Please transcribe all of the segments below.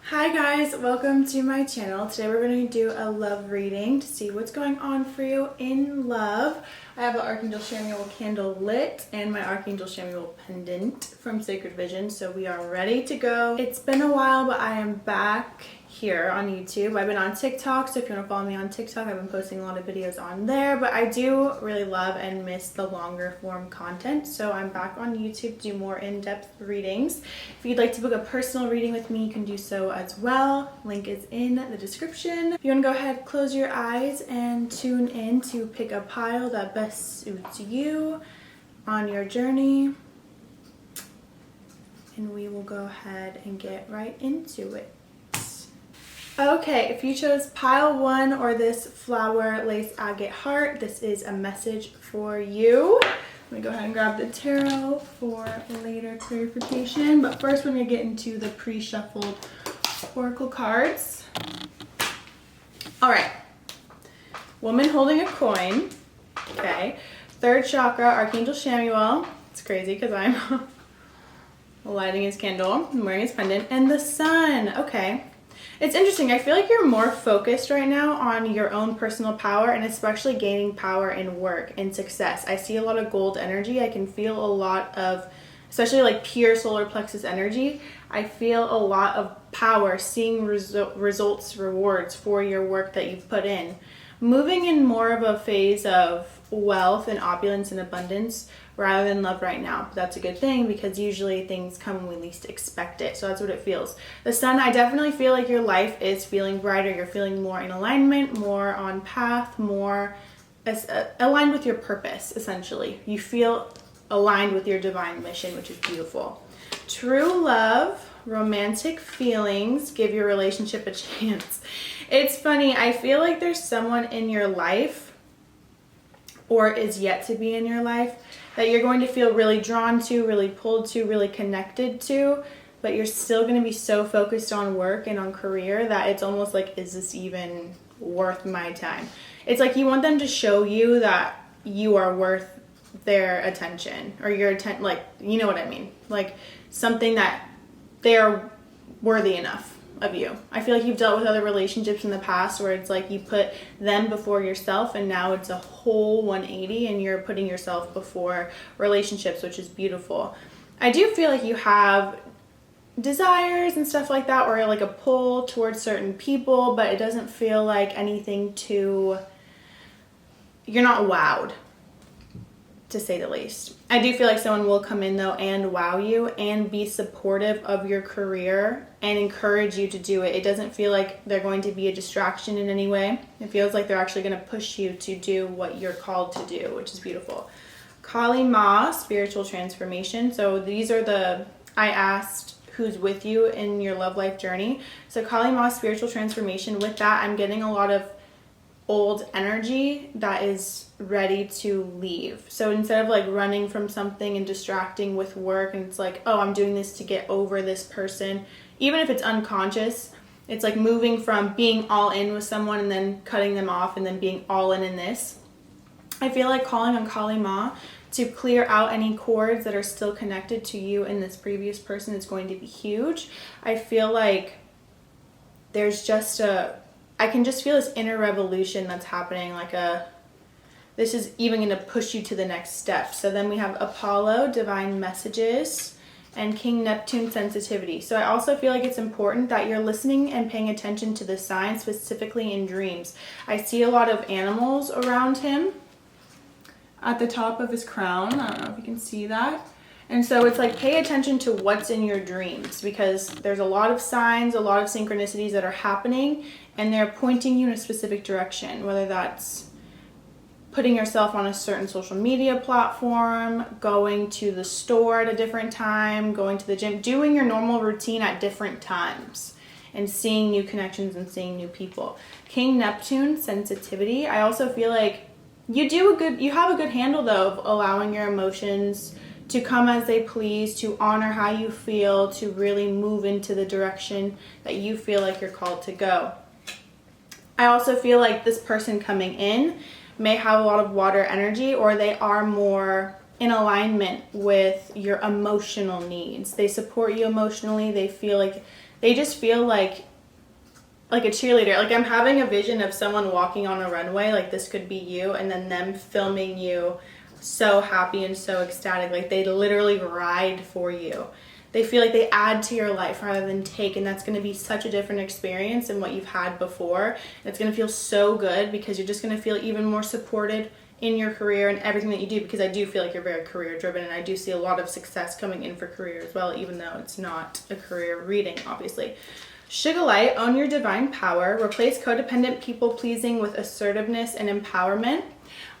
Hi guys, welcome to my channel. Today we're going to do a love reading to see what's going on for you in love. I have the Archangel Chamuel candle lit and my Archangel Chamuel pendant from Sacred Vision, so we are ready to go. It's been a while, but I am back here on YouTube. I've been on TikTok, so if you want to follow me on TikTok, I've been posting a lot of videos on there, but I do really love and miss the longer form content, so I'm back on YouTube to do more in-depth readings. If you'd like to book a personal reading with me, you can do so as well. Link is in the description. If you want to go ahead, close your eyes and tune in to pick a pile that best suits you on your journey, and we will go ahead and get right into it. Okay, if you chose pile 1 or this flower lace agate heart, this is a message for you. Let me go ahead and grab the tarot for later clarification, but first we're going to get into the pre-shuffled oracle cards. All right, woman holding a coin. Okay, third chakra, Archangel Chamuel. It's crazy because I'm lighting his candle, I'm wearing his pendant, and the sun. Okay. It's interesting. I feel like you're more focused right now on your own personal power and especially gaining power in work and success. I see a lot of gold energy. I can feel a lot of, especially like pure solar plexus energy. I feel a lot of power, seeing results, rewards for your work that you've put in. Moving in more of a phase of wealth and opulence and abundance rather than love right now. But that's a good thing because usually things come when we least expect it. So that's what it feels. The sun, I definitely feel like your life is feeling brighter. You're feeling more in alignment, more on path, more aligned with your purpose, essentially. You feel aligned with your divine mission, which is beautiful. True love, romantic feelings, give your relationship a chance. It's funny. I feel like there's someone in your life or is yet to be in your life that you're going to feel really drawn to, really pulled to, really connected to, but you're still going to be so focused on work and on career that it's almost like, is this even worth my time? It's like you want them to show you that you are worth their attention or your attention, like, you know what I mean? Like something that they're worthy enough of you. I feel like you've dealt with other relationships in the past where it's like you put them before yourself and now it's a whole 180 and you're putting yourself before relationships, which is beautiful. I do feel like you have desires and stuff like that or like a pull towards certain people, but it doesn't feel like anything too, you're not wowed, to say the least. I do feel like someone will come in though and wow you and be supportive of your career and encourage you to do it. It doesn't feel like they're going to be a distraction in any way. It feels like they're actually going to push you to do what you're called to do, which is beautiful. Kali Ma, spiritual transformation. So these are I asked who's with you in your love life journey. So Kali Ma, spiritual transformation. With that, I'm getting a lot of old energy that is ready to leave. So instead of like running from something and distracting with work and it's like, oh, I'm doing this to get over this person, even if it's unconscious, it's like moving from being all in with someone and then cutting them off and then being all in this. I feel like calling on Kali Ma to clear out any cords that are still connected to you and this previous person is going to be huge. I feel like there's just I can just feel this inner revolution that's happening, like this is even going to push you to the next step. So then we have Apollo, divine messages, and King Neptune, sensitivity. So I also feel like it's important that you're listening and paying attention to the signs, specifically in dreams. I see a lot of animals around him at the top of his crown. I don't know if you can see that. And so it's like pay attention to what's in your dreams because there's a lot of signs, a lot of synchronicities that are happening and they're pointing you in a specific direction, whether that's putting yourself on a certain social media platform, going to the store at a different time, going to the gym, doing your normal routine at different times and seeing new connections and seeing new people. King Neptune, sensitivity. I also feel like you have a good handle though of allowing your emotions to come as they please, to honor how you feel, to really move into the direction that you feel like you're called to go. I also feel like this person coming in may have a lot of water energy or they are more in alignment with your emotional needs. They support you emotionally. They feel like they just feel like a cheerleader. Like I'm having a vision of someone walking on a runway, like this could be you, and then them filming you so happy and so ecstatic. Like they literally ride for you. They feel like they add to your life rather than take, and that's going to be such a different experience than what you've had before. And it's going to feel so good because you're just going to feel even more supported in your career and everything that you do, because I do feel like you're very career driven, and I do see a lot of success coming in for career as well, even though it's not a career reading, obviously. Sugar Light, own your divine power. Replace codependent people pleasing with assertiveness and empowerment.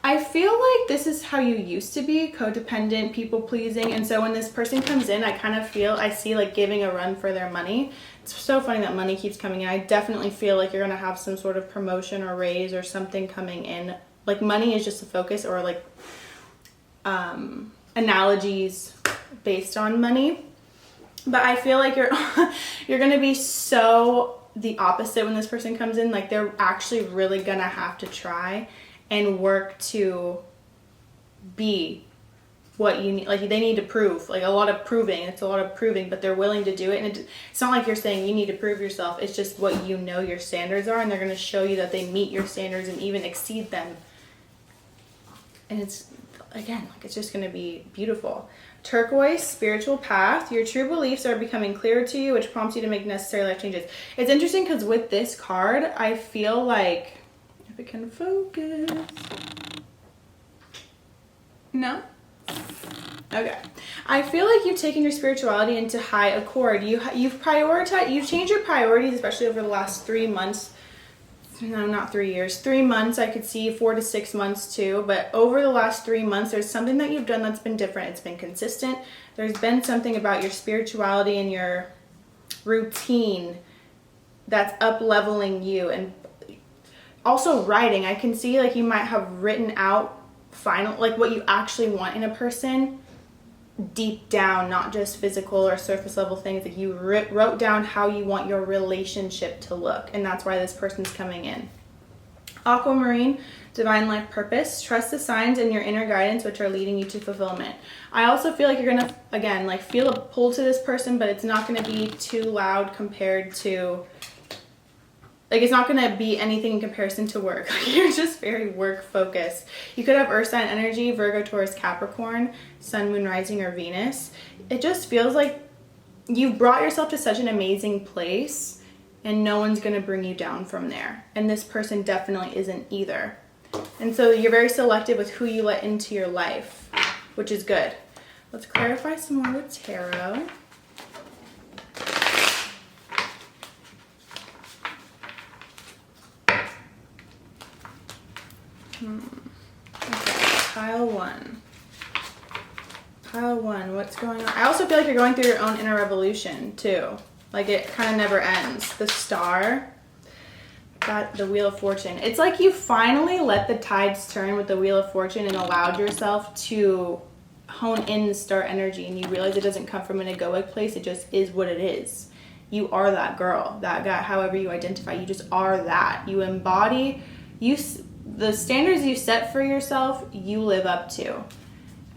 I feel like this is how you used to be, codependent, people pleasing. And so when this person comes in, I see like giving a run for their money. It's so funny that money keeps coming in. I definitely feel like you're going to have some sort of promotion or raise or something coming in. Like money is just a focus, or like analogies based on money. But I feel like you're going to be so the opposite when this person comes in. Like they're actually really going to have to try and work to be what you need. Like they need to prove, like a lot of proving. It's a lot of proving, but they're willing to do it. And it's not like you're saying you need to prove yourself. It's just what you know your standards are, and they're going to show you that they meet your standards and even exceed them. And it's, again, like it's just going to be beautiful. Turquoise, spiritual path. Your true beliefs are becoming clearer to you, which prompts you to make necessary life changes. It's interesting because with this card, I feel like, if it can focus. No? Okay. I feel like you've taken your spirituality into high accord. You've changed your priorities, especially over the last 3 months. No, not 3 years. 3 months, I could see 4 to 6 months too. But over the last 3 months, there's something that you've done that's been different. It's been consistent. There's been something about your spirituality and your routine that's up-leveling you. And also writing. I can see like you might have written out like what you actually want in a person deep down, not just physical or surface level things. Like you wrote down how you want your relationship to look, and that's why this person's coming in. Aquamarine, divine life purpose. Trust the signs and your inner guidance which are leading you to fulfillment. I also feel like you're gonna, again, like feel a pull to this person, but it's not gonna be too loud compared to, like it's not gonna be anything in comparison to work. You're just very work focused. You could have Earth sign energy, Virgo, Taurus, Capricorn, Sun, Moon, Rising, or Venus. It just feels like you've brought yourself to such an amazing place, and no one's gonna bring you down from there. And this person definitely isn't either. And so you're very selective with who you let into your life, which is good. Let's clarify some more with tarot. Okay, pile one. Pile one, what's going on? I also feel like you're going through your own inner revolution too. Like it kind of never ends. The Star, the Wheel of Fortune. It's like you finally let the tides turn with the Wheel of Fortune and allowed yourself to hone in the star energy, and you realize it doesn't come from an egoic place. It just is what it is. You are that girl, that guy, however you identify. You just are that. You embody, the standards you set for yourself, you live up to.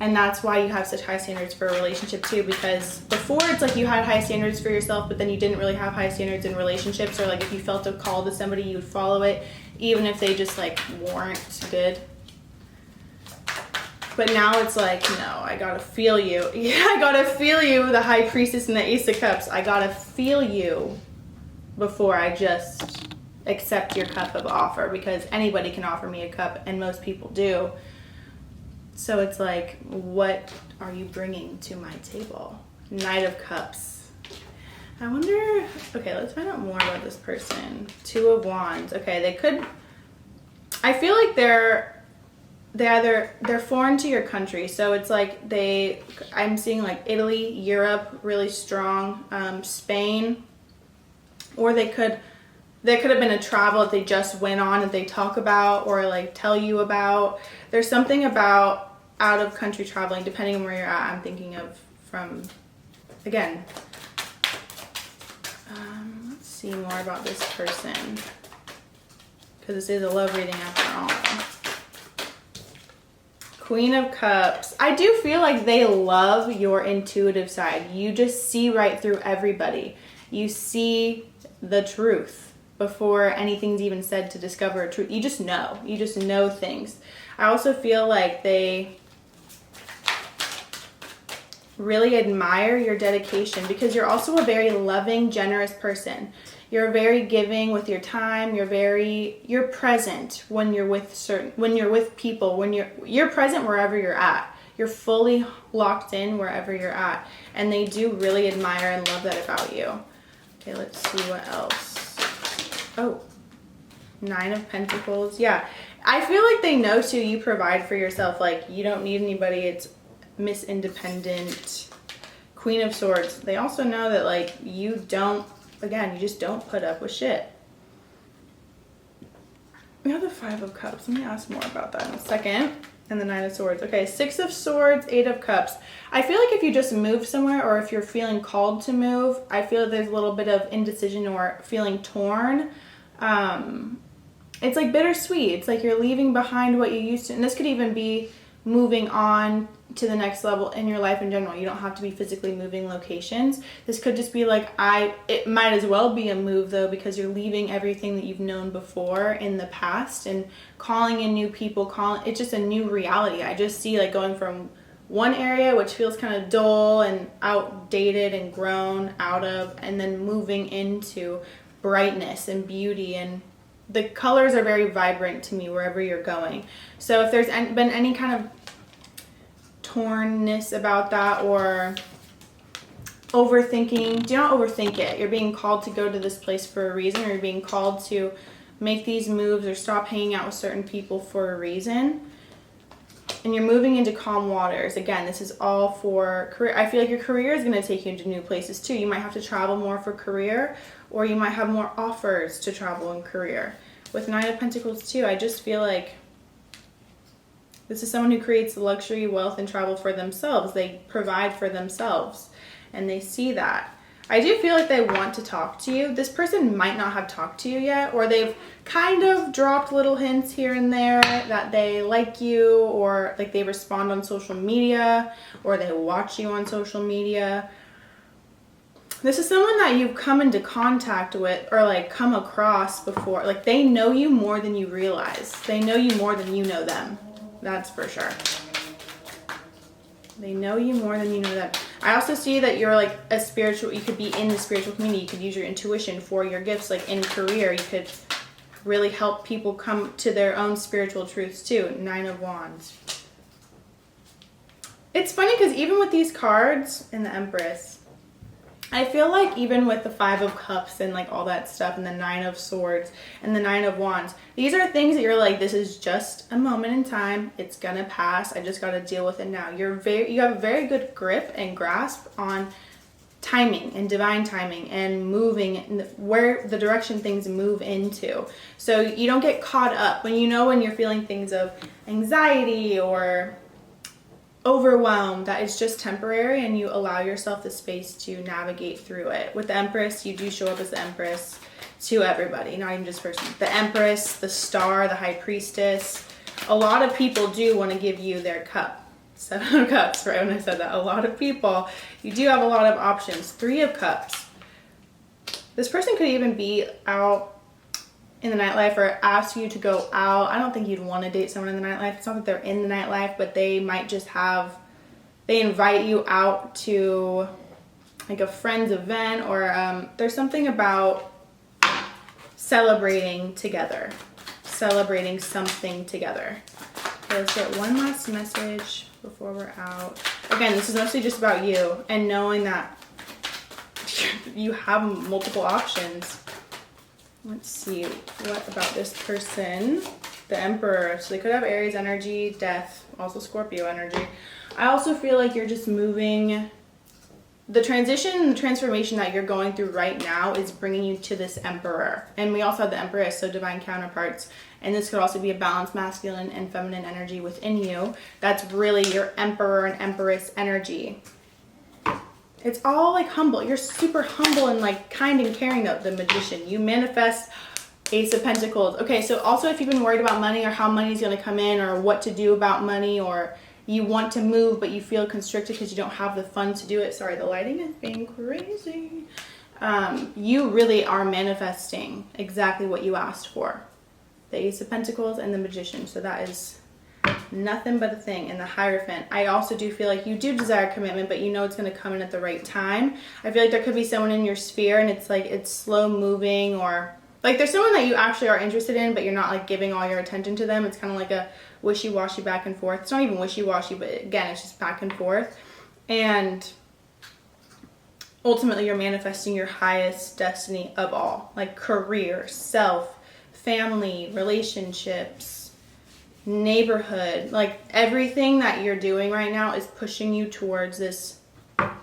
And that's why you have such high standards for a relationship too, because before it's like you had high standards for yourself, but then you didn't really have high standards in relationships, or like if you felt a call to somebody, you would follow it, even if they just like weren't good. But now it's like, no, I gotta feel you. Yeah, I gotta feel you, the High Priestess and the Ace of Cups. I gotta feel you before I just accept your cup of offer, because anybody can offer me a cup, and most people do. So it's like, what are you bringing to my table? Knight of Cups. I wonder, okay, let's find out more about this person. Two of Wands. Okay, they could, I feel like they're foreign to your country. So it's like I'm seeing like Italy, Europe, really strong, Spain, or they could have been a travel that they just went on that they talk about or like tell you about. There's something about out of country traveling, depending on where you're at. I'm thinking of from, again, let's see more about this person, because this is a love reading after all. Queen of Cups. I do feel like they love your intuitive side. You just see right through everybody. You see the truth before anything's even said to discover a truth. You just know things. I also feel like they really admire your dedication because you're also a very loving, generous person. You're very giving with your time. You're present when you're with people, when you're present wherever you're at. You're fully locked in wherever you're at. And they do really admire and love that about you. Okay, let's see what else. Oh, 9 of Pentacles. Yeah, I feel like they know too, you provide for yourself. Like, you don't need anybody. It's Miss Independent. Queen of Swords. They also know that, like, you just don't put up with shit. We have the 5 of Cups. Let me ask more about that in a second. And the 9 of Swords. Okay, 6 of Swords, 8 of Cups. I feel like if you just move somewhere, or if you're feeling called to move, I feel there's a little bit of indecision or feeling torn. It's like bittersweet. It's like you're leaving behind what you used to. And this could even be moving on to the next level in your life in general. You don't have to be physically moving locations. This could just be like, it might as well be a move though, because you're leaving everything that you've known before in the past and calling in new people, it's just a new reality. I just see like going from one area which feels kind of dull and outdated and grown out of, and then moving into brightness and beauty, and the colors are very vibrant to me wherever you're going. So if there's been any kind of tornness about that or overthinking, do not overthink it. You're being called to go to this place for a reason, or you're being called to make these moves or stop hanging out with certain people for a reason. And you're moving into calm waters. Again, this is all for career. I feel like your career is going to take you into new places too. You might have to travel more for career, or you might have more offers to travel in career. With 9 of Pentacles too, I just feel like this is someone who creates luxury, wealth, and travel for themselves. They provide for themselves, and they see that. I do feel like they want to talk to you. This person might not have talked to you yet, or they've kind of dropped little hints here and there that they like you, or like they respond on social media, or they watch you on social media. This is someone that you've come into contact with or like come across before. Like, they know you more than you realize. They know you more than you know them. That's for sure. They know you more than you know them. I also see that you're like you could be in the spiritual community. You could use your intuition for your gifts. Like in career, you could really help people come to their own spiritual truths too. 9 of Wands. It's funny because even with these cards and the Empress, I feel like even with the 5 of Cups and like all that stuff, and the 9 of Swords and the 9 of Wands, these are things that you're like, this is just a moment in time. It's gonna pass. I just got to deal with it now. You have a very good grip and grasp on timing and divine timing and moving where the direction things move into. So you don't get caught up when you're feeling things of anxiety or overwhelmed, that it's just temporary, and you allow yourself the space to navigate through it. With the Empress, you do show up as the Empress to everybody, not even just person. The Empress, the Star, the High Priestess. A lot of people do want to give you their cup. 7 of Cups, right when I said that. A lot of people, you do have a lot of options. 3 of Cups. This person could even be out in the nightlife or ask you to go out. I don't think you'd want to date someone in the nightlife. It's not that they're in the nightlife, but they might just they invite you out to like a friend's event, or there's something about celebrating together, celebrating something together. Okay, let's get one last message before we're out. Again, this is mostly just about you and knowing that you have multiple options. Let's see, what about this person? The Emperor. So they could have Aries energy, Death, also Scorpio energy. I also feel like you're just moving. The transition, the transformation that you're going through right now is bringing you to this Emperor. And we also have the Empress, so divine counterparts. And this could also be a balanced masculine and feminine energy within you. That's really your Emperor and Empress energy. It's all like humble. You're super humble and like kind and caring, the Magician. You manifest Ace of Pentacles. Okay, so also if you've been worried about money or how money's going to come in or what to do about money, or you want to move but you feel constricted because you don't have the funds to do it. Sorry, the lighting is being crazy. You really are manifesting exactly what you asked for. The Ace of Pentacles and the Magician. So that is nothing but a thing. And the Hierophant. I also do feel like you do desire commitment, but you know it's going to come in at the right time. I feel like there could be someone in your sphere and it's like it's slow moving, or like there's someone that you actually are interested in, but you're not like giving all your attention to them. It's kind of like a wishy-washy back and forth. It's not even wishy-washy, but again, it's just back and forth. And ultimately you're manifesting your highest destiny of all, like career, self, family, relationships, neighborhood. Like everything that you're doing right now is pushing you towards this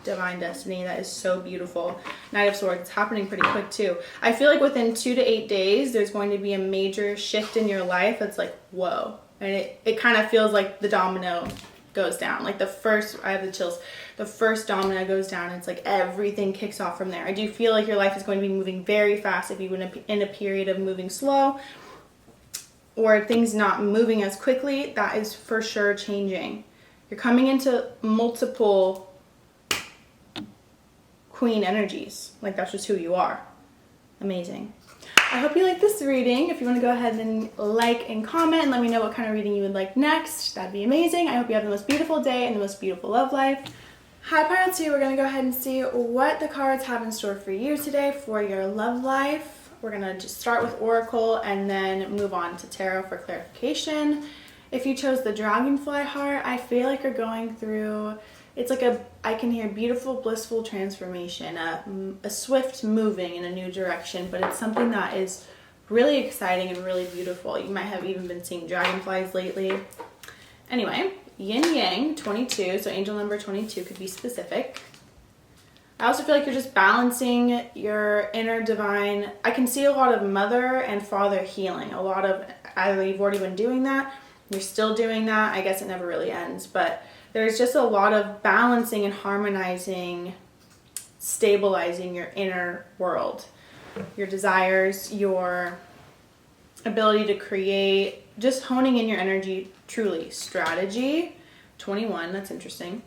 divine destiny that is so beautiful. Knight of Swords. It's happening pretty quick too. I feel like within 2 to 8 days there's going to be a major shift in your life that's like, whoa. And it kind of feels like the domino goes down. Like the first, I have the chills, the first domino goes down. It's like everything kicks off from there. I do feel like your life is going to be moving very fast if you've been in a period of moving slow or things not moving as quickly. That is for sure changing. You're coming into multiple queen energies. Like that's just who you are. Amazing. I hope you like this reading. If you want to go ahead and like and comment and let me know what kind of reading you would like next, that'd be amazing. I hope you have the most beautiful day and the most beautiful love life. Hi Pile 2, we're going to go ahead and see what the cards have in store for you today for your love life. We're going to just start with Oracle and then move on to Tarot for clarification. If you chose the Dragonfly heart, I feel like you're going through, it's like I can hear beautiful, blissful transformation, a swift moving in a new direction, but it's something that is really exciting and really beautiful. You might have even been seeing dragonflies lately. Anyway, Yin Yang 22, so angel number 22 could be specific. I also feel like you're just balancing your inner divine. I can see a lot of mother and father healing. A lot of, either you've already been doing that, you're still doing that. I guess it never really ends, but there's just a lot of balancing and harmonizing, stabilizing your inner world, your desires, your ability to create, just honing in your energy truly. Strategy 21, that's interesting.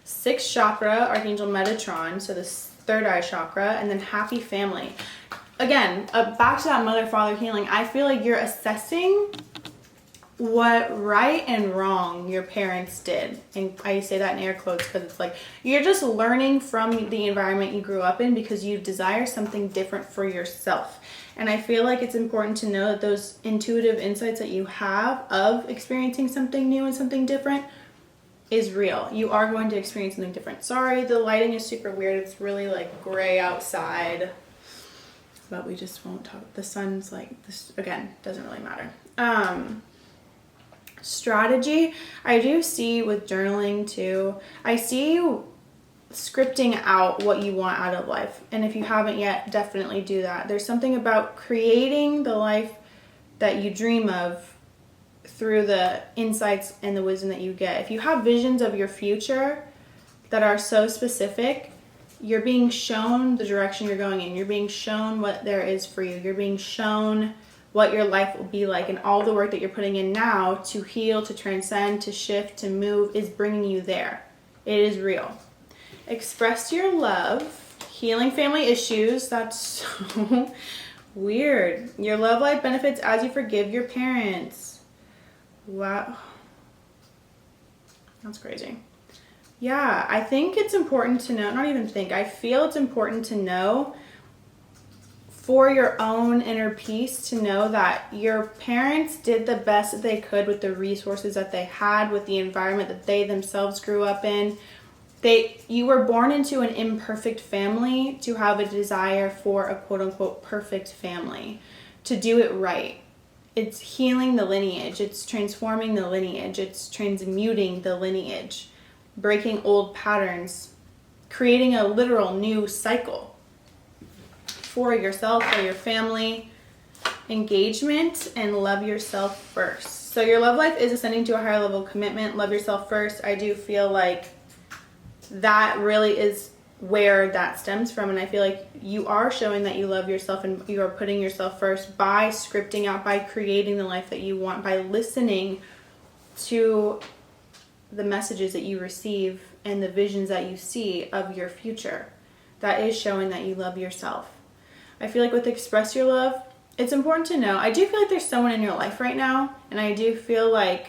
6th chakra, Archangel Metatron, so this third eye chakra, and then happy family. Again, back to that mother-father healing, I feel like you're assessing what right and wrong your parents did. And I say that in air quotes because it's like you're just learning from the environment you grew up in because you desire something different for yourself. And I feel like it's important to know that those intuitive insights that you have of experiencing something new and something different is real. You are going to experience something different. Sorry, the lighting is super weird. It's really like gray outside, but we just won't talk. The sun's like this again, doesn't really matter. Strategy, I do see with journaling too, I see you scripting out what you want out of life. And if you haven't yet, definitely do that. There's something about creating the life that you dream of through the insights and the wisdom that you get. If you have visions of your future that are so specific, you're being shown the direction you're going in. You're being shown what there is for you. You're being shown what your life will be like, and all the work that you're putting in now to heal, to transcend, to shift, to move is bringing you there. It is real. Express your love. Healing family issues. That's so weird. Your love life benefits as you forgive your parents. Wow. That's crazy. Yeah, I think it's important to know, not even think, I feel it's important to know for your own inner peace to know that your parents did the best that they could with the resources that they had, with the environment that they themselves grew up in. You were born into an imperfect family to have a desire for a quote-unquote perfect family, to do it right. It's healing the lineage. It's transforming the lineage. It's transmuting the lineage, breaking old patterns, creating a literal new cycle for yourself, for your family. Engagement and love yourself first. So your love life is ascending to a higher level of commitment. Love yourself first. I do feel like that really is where that stems from, and I feel like you are showing that you love yourself and you are putting yourself first by scripting out, by creating the life that you want, by listening to the messages that you receive and the visions that you see of your future. that is showing that you love yourself. I feel like with express your love, it's important to know. I do feel like there's someone in your life right now, and I do feel like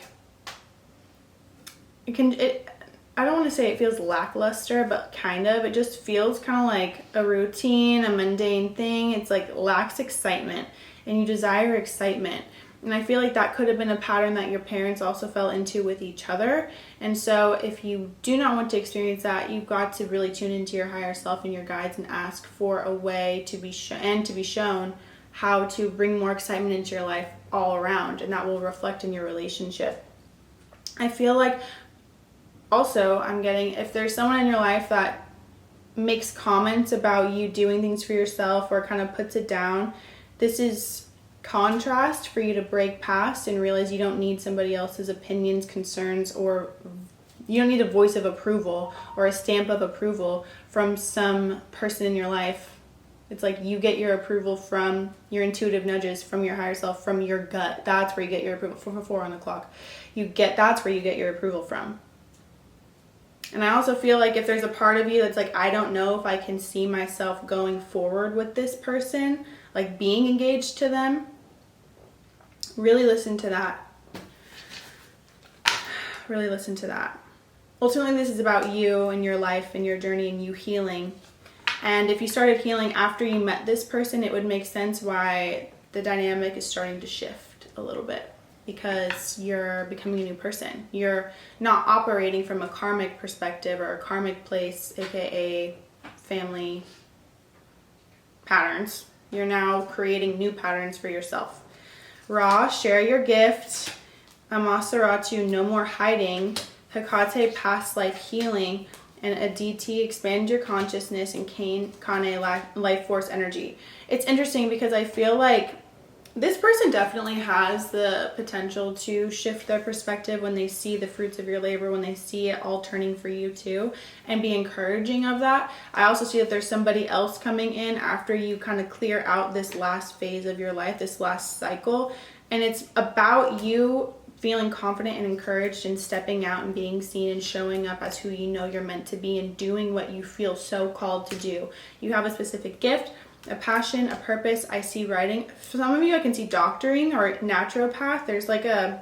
I don't want to say it feels lackluster, but kind of. It just feels kind of like a routine, a mundane thing. It's like lacks excitement, and you desire excitement. And I feel like that could have been a pattern that your parents also fell into with each other. And so if you do not want to experience that, you've got to really tune into your higher self and your guides and ask for a way to be shown how to bring more excitement into your life all around, and that will reflect in your relationship. I feel like also I'm getting, if there's someone in your life that makes comments about you doing things for yourself or kind of puts it down, this is contrast for you to break past and realize you don't need somebody else's opinions, concerns, or you don't need a voice of approval or a stamp of approval from some person in your life. It's like you get your approval from your intuitive nudges, from your higher self, from your gut. That's where you get your approval. 4 on the clock. That's where you get your approval from. And I also feel like if there's a part of you that's like, I don't know if I can see myself going forward with this person, like being engaged to them, really listen to that. Really listen to that. Ultimately, this is about you and your life and your journey and you healing. And if you started healing after you met this person, it would make sense why the dynamic is starting to shift a little bit, because you're becoming a new person. You're not operating from a karmic perspective or a karmic place, aka family patterns. You're now creating new patterns for yourself. Ra, share your gift. Amasaratu, no more hiding. Hecate, past life healing. And Aditi, expand your consciousness. And Kane, life force energy. It's interesting because I feel like this person definitely has the potential to shift their perspective when they see the fruits of your labor, when they see it all turning for you too, and be encouraging of that. I also see that there's somebody else coming in after you kind of clear out this last phase of your life, this last cycle. And it's about you feeling confident and encouraged and stepping out and being seen and showing up as who you know you're meant to be and doing what you feel so called to do. You have a specific gift, a passion, a purpose. I see writing. For some of you, I can see doctoring or naturopath. There's like a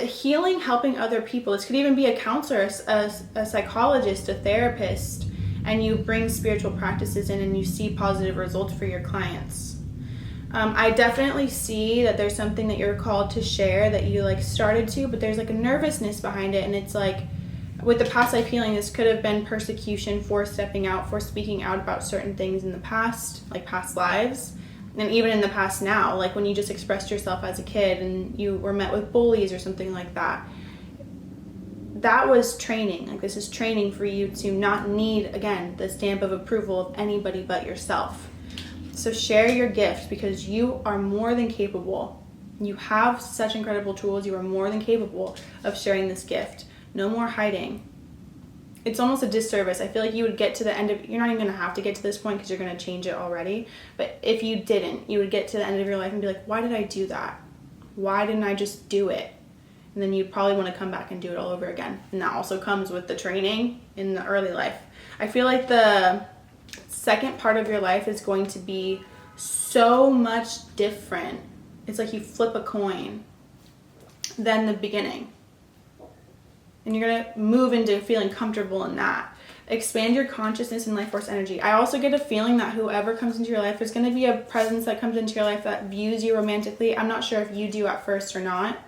healing, helping other people. This could even be a counselor, a psychologist, a therapist, and you bring spiritual practices in and you see positive results for your clients. I definitely see that there's something that you're called to share that you like started to, but there's like a nervousness behind it, and it's like, with the past life healing, this could have been persecution for stepping out, for speaking out about certain things in the past, like past lives, and even in the past now, like when you just expressed yourself as a kid and you were met with bullies or something like that. That was training. Like, this is training for you to not need, again, the stamp of approval of anybody but yourself. So share your gift, because you are more than capable. You have such incredible tools. You are more than capable of sharing this gift. No more hiding. It's almost a disservice. I feel like you would get to the end of, you're not even going to have to get to this point because you're going to change it already. But if you didn't, you would get to the end of your life and be like, why did I do that? Why didn't I just do it? And then you'd probably want to come back and do it all over again. And that also comes with the training in the early life. I feel like the second part of your life is going to be so much different. It's like you flip a coin than the beginning. And you're going to move into feeling comfortable in that. Expand your consciousness and life force energy. I also get a feeling that whoever comes into your life, there's going to be a presence that comes into your life that views you romantically. I'm not sure if you do at first or not.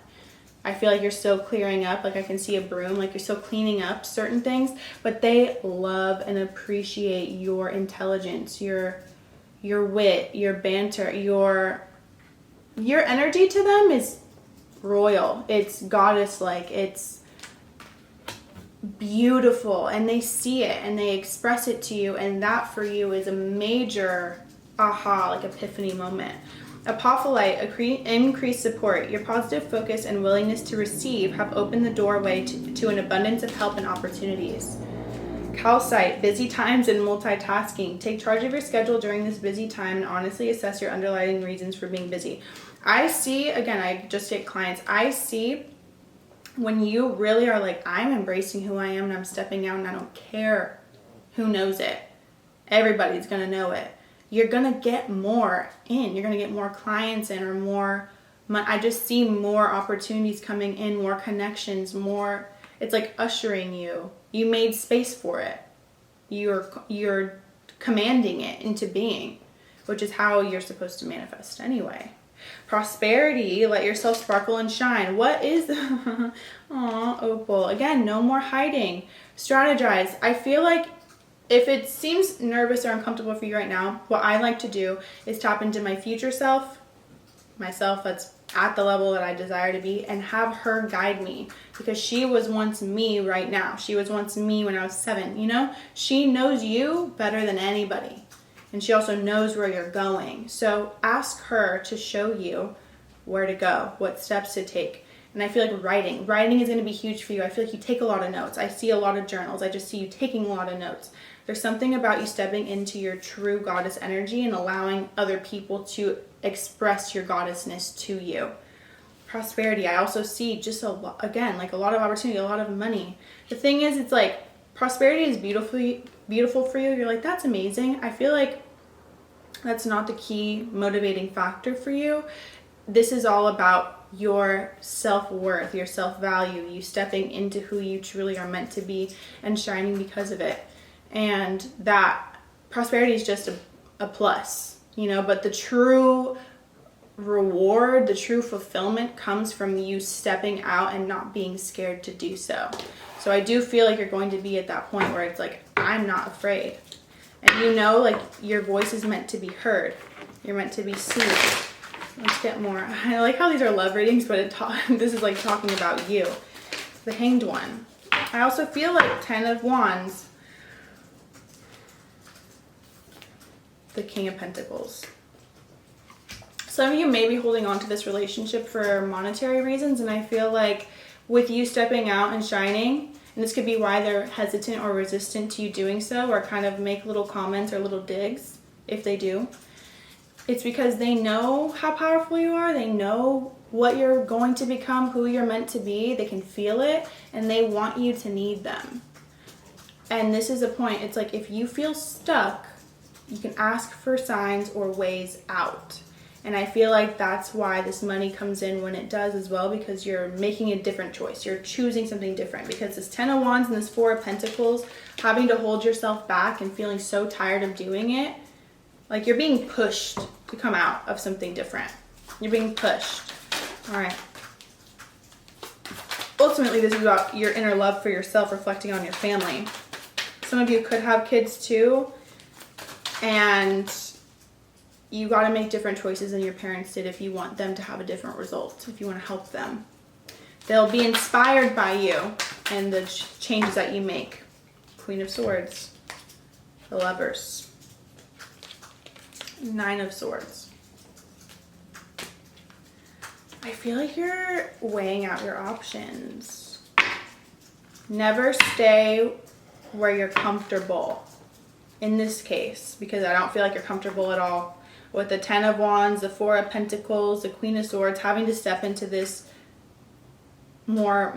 I feel like you're still clearing up. Like, I can see a broom. Like, you're still cleaning up certain things. But they love and appreciate your intelligence, your wit, your banter, your energy to them is royal. It's goddess-like. It's beautiful, and they see it and they express it to you, and that for you is a major aha, like epiphany moment. Apophyllite, increased support. Your positive focus and willingness to receive have opened the doorway to an abundance of help and opportunities. Calcite, busy times and multitasking. Take charge of your schedule during this busy time and honestly assess your underlying reasons for being busy. I see, again, I just get clients, I see when you really are like, I'm embracing who I am and I'm stepping out and I don't care who knows it. Everybody's going to know it. You're going to get more in. You're going to get more clients in, or more. I just see more opportunities coming in, more connections, more. It's like ushering you. You made space for it. You're commanding it into being, which is how you're supposed to manifest anyway. Prosperity, let yourself sparkle and shine. What is Aw, Opal. Again, no more hiding. Strategize. I feel like if it seems nervous or uncomfortable for you right now, what I like to do is tap into my future self, myself that's at the level that I desire to be, and have her guide me, because she was once me right now. She was once me when I was 7, you know? She knows you better than anybody. And she also knows where you're going. So ask her to show you where to go, what steps to take. And I feel like writing is going to be huge for you. I feel like you take a lot of notes. I see a lot of journals. I just see you taking a lot of notes. There's something about you stepping into your true goddess energy and allowing other people to express your goddessness to you. Prosperity, I also see just a lot, again, like a lot of opportunity, a lot of money. The thing is, it's like prosperity is beautiful for you. You're like, that's amazing. I feel like that's not the key motivating factor for you. This is all about your self-worth, your self-value, you stepping into who you truly are meant to be and shining because of it. And that prosperity is just a plus, you know, but the true reward, the true fulfillment comes from you stepping out and not being scared to do so. So I do feel like you're going to be at that point where it's like, I'm not afraid. And you know, like, your voice is meant to be heard. You're meant to be seen. Let's get more. I like how these are love readings, but this is like talking about you. The Hanged One. I also feel like 10 of Wands. The King of Pentacles. Some of you may be holding on to this relationship for monetary reasons, and I feel like with you stepping out and shining, and this could be why they're hesitant or resistant to you doing so, or kind of make little comments or little digs, if they do. It's because they know how powerful you are. They know what you're going to become, who you're meant to be. They can feel it, and they want you to need them. And this is a point. It's like, if you feel stuck, you can ask for signs or ways out. And I feel like that's why this money comes in when it does as well, because you're making a different choice. You're choosing something different, because this 10 of Wands and this 4 of Pentacles, having to hold yourself back and feeling so tired of doing it, like you're being pushed to come out of something different. You're being pushed. All right. Ultimately, this is about your inner love for yourself, reflecting on your family. Some of you could have kids too, and you got to make different choices than your parents did if you want them to have a different result, if you want to help them. They'll be inspired by you and the changes that you make. Queen of Swords, the Lovers, 9 of Swords. I feel like you're weighing out your options. Never stay where you're comfortable in this case, because I don't feel like you're comfortable at all. With the 10 of Wands, the 4 of Pentacles, the Queen of Swords, having to step into this more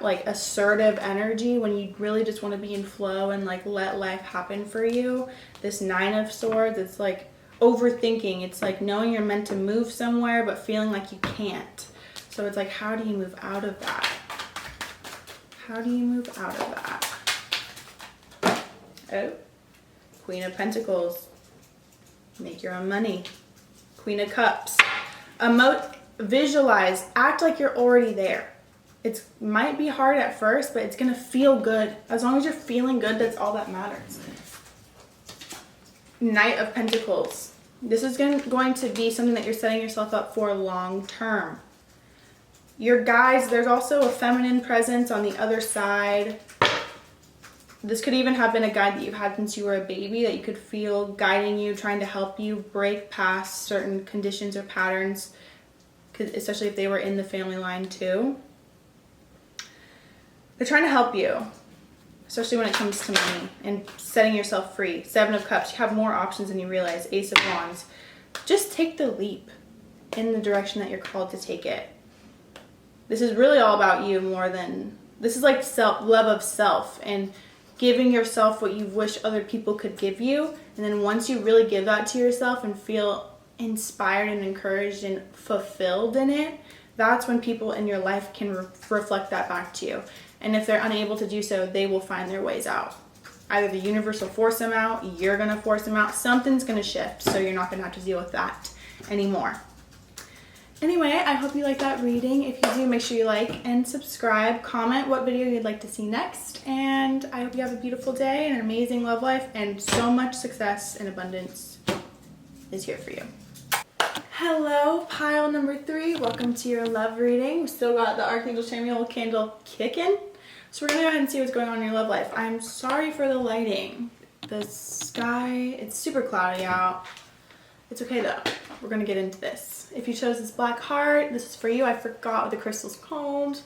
like assertive energy when you really just want to be in flow and like let life happen for you. This 9 of Swords, it's like overthinking. It's like knowing you're meant to move somewhere but feeling like you can't. So it's like, how do you move out of that? How do you move out of that? Oh, Queen of Pentacles. Make your own money. Queen of Cups. Visualize. Act like you're already there. It might be hard at first, but it's going to feel good. As long as you're feeling good, that's all that matters. Knight of Pentacles. This is going to be something that you're setting yourself up for long term. Your guides, there's also a feminine presence on the other side. This could even have been a guide that you've had since you were a baby, that you could feel guiding you, trying to help you break past certain conditions or patterns, especially if they were in the family line too. They're trying to help you, especially when it comes to money and setting yourself free. 7 of Cups, you have more options than you realize. Ace of Wands. Just take the leap in the direction that you're called to take it. This is really all about you more than, this is like love of self and giving yourself what you wish other people could give you. And then once you really give that to yourself and feel inspired and encouraged and fulfilled in it, that's when people in your life can reflect that back to you. And if they're unable to do so, they will find their ways out. Either the universe will force them out, you're going to force them out, something's going to shift, so you're not going to have to deal with that anymore. Anyway, I hope you like that reading. If you do, make sure you like and subscribe, comment what video you'd like to see next, and I hope you have a beautiful day and an amazing love life, and so much success and abundance is here for you. Hello, pile number 3. Welcome to your love reading. We still got the Archangel Samuel candle kicking. So we're going to go ahead and see what's going on in your love life. I'm sorry for the lighting. The sky, it's super cloudy out. It's okay though. We're going to get into this. If you chose this black heart, this is for you. I forgot what the crystal's called.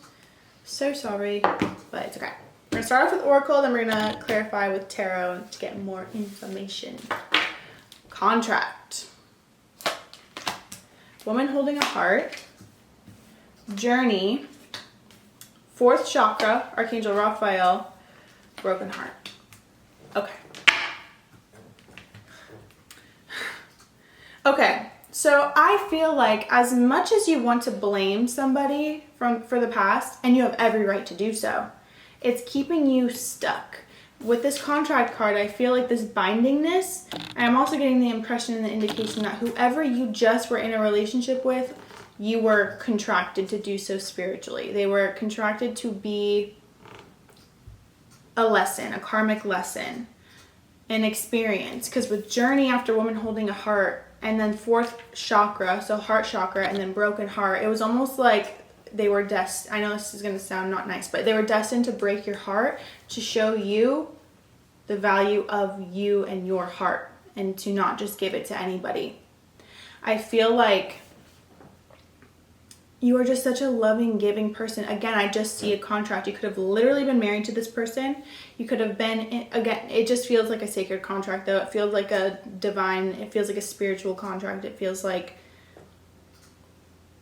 So sorry, but it's okay. We're going to start off with Oracle, then we're going to clarify with Tarot to get more information. Contract. Woman holding a heart. Journey. 4th chakra, Archangel Raphael, broken heart. Okay. Okay, so I feel like as much as you want to blame somebody for the past, and you have every right to do so, it's keeping you stuck. With this contract card, I feel like this bindingness, and I'm also getting the impression and the indication that whoever you just were in a relationship with, you were contracted to do so spiritually. They were contracted to be a lesson, a karmic lesson, an experience. Because with journey after woman holding a heart, and then 4th chakra, so heart chakra, and then broken heart, it was almost like they were destined, I know this is going to sound not nice, but they were destined to break your heart to show you the value of you and your heart, and to not just give it to anybody. I feel like you are just such a loving, giving person. Again, I just see a contract. You could have literally been married to this person. You could have been, again, it just feels like a sacred contract though. It feels like a divine, it feels like a spiritual contract. It feels like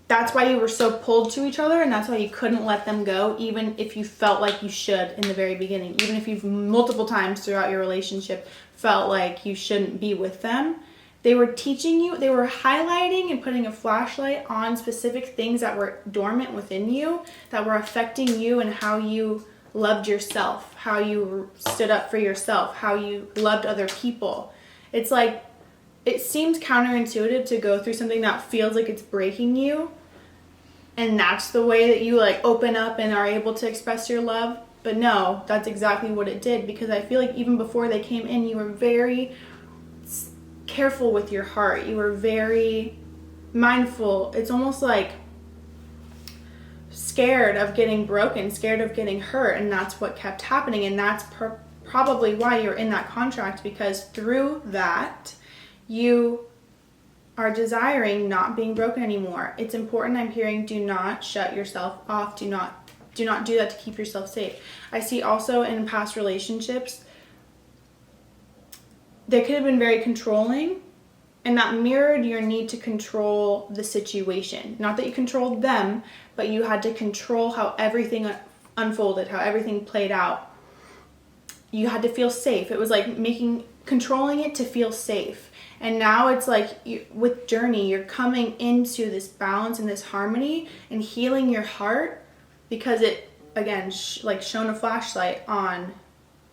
that's why you were so pulled to each other, and that's why you couldn't let them go, even if you felt like you should in the very beginning. Even if you've multiple times throughout your relationship felt like you shouldn't be with them. They were teaching you, they were highlighting and putting a flashlight on specific things that were dormant within you, that were affecting you and how you loved yourself, how you stood up for yourself, how you loved other people. It's like, it seems counterintuitive to go through something that feels like it's breaking you, and that's the way that you like open up and are able to express your love. But no, that's exactly what it did, because I feel like even before they came in, you were very careful with your heart. You were very mindful. It's almost like scared of getting broken, scared of getting hurt, and that's what kept happening. And that's probably why you're in that contract, because through that you are desiring not being broken anymore. It's important, I'm hearing, do not shut yourself off. Do not do that to keep yourself safe. I see also in past relationships, they could have been very controlling, and that mirrored your need to control the situation. Not that you controlled them, but you had to control how everything unfolded, how everything played out. You had to feel safe. It was like controlling it to feel safe. And now it's like with Journey, you're coming into this balance and this harmony and healing your heart, because it, again, shone a flashlight on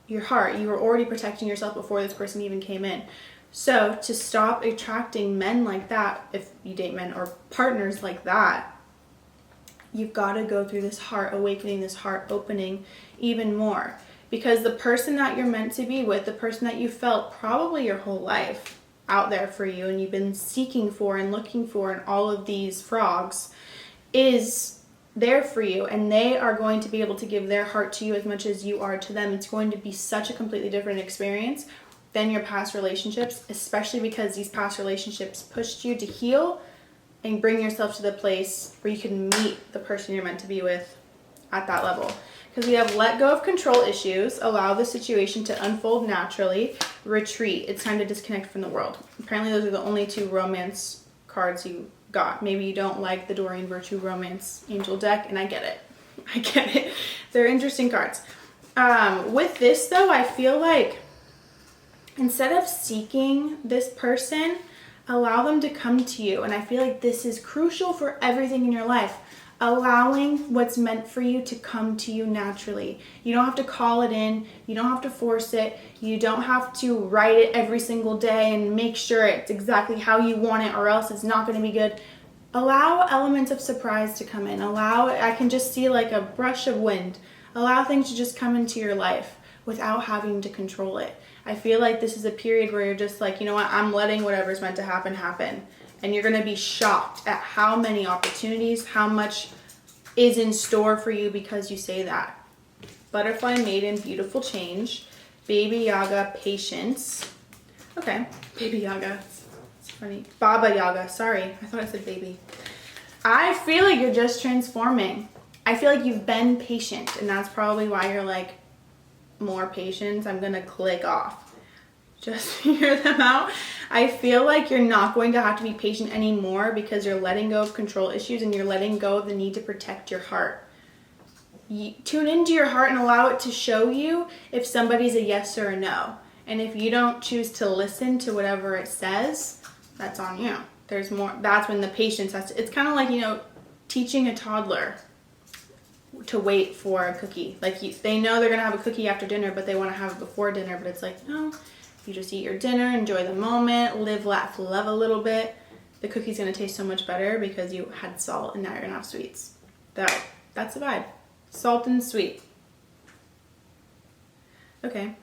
your heart. You were already protecting yourself before this person even came in. So to stop attracting men like that, if you date men, or partners like that, you've got to go through this heart awakening, this heart opening even more. Because the person that you're meant to be with, the person that you felt probably your whole life out there for you, and you've been seeking for and looking for, and all of these frogs, is there for you, and they are going to be able to give their heart to you as much as you are to them. It's going to be such a completely different experience than your past relationships, especially because these past relationships pushed you to heal and bring yourself to the place where you can meet the person you're meant to be with at that level. Because we have let go of control issues, allow the situation to unfold naturally, retreat. It's time to disconnect from the world. Apparently those are the only 2 romance cards you got. Maybe you don't like the Doreen Virtue Romance Angel deck, and I get it. I get it. They're interesting cards. With this though, I feel like instead of seeking this person, allow them to come to you. And I feel like this is crucial for everything in your life. Allowing what's meant for you to come to you naturally. You don't have to call it in. You don't have to force it. You don't have to write it every single day and make sure it's exactly how you want it, or else it's not going to be good. Allow elements of surprise to come in. I can just see like a brush of wind. Allow things to just come into your life without having to control it. I feel like this is a period where you're just like, you know what, I'm letting whatever's meant to happen, happen. And you're going to be shocked at how many opportunities, how much is in store for you because you say that. Butterfly, Maiden, Beautiful Change. Baby Yaga, Patience. Okay, Baby Yaga. It's funny. Baba Yaga, sorry. I thought I said baby. I feel like you're just transforming. I feel like you've been patient, and that's probably why you're like, more patience. I'm going to click off. Just hear them out. I feel like you're not going to have to be patient anymore because you're letting go of control issues and you're letting go of the need to protect your heart. Tune into your heart and allow it to show you if somebody's a yes or a no. And if you don't choose to listen to whatever it says, that's on you. There's more. That's when the patience has to. It's kind of like, you know, teaching a toddler to wait for a cookie. Like they know they're going to have a cookie after dinner, but they want to have it before dinner. But it's like, no. You just eat your dinner, enjoy the moment, live, laugh, love a little bit. The cookie's going to taste so much better because you had salt and now you're going to have sweets. That's the vibe. Salt and sweet. Okay.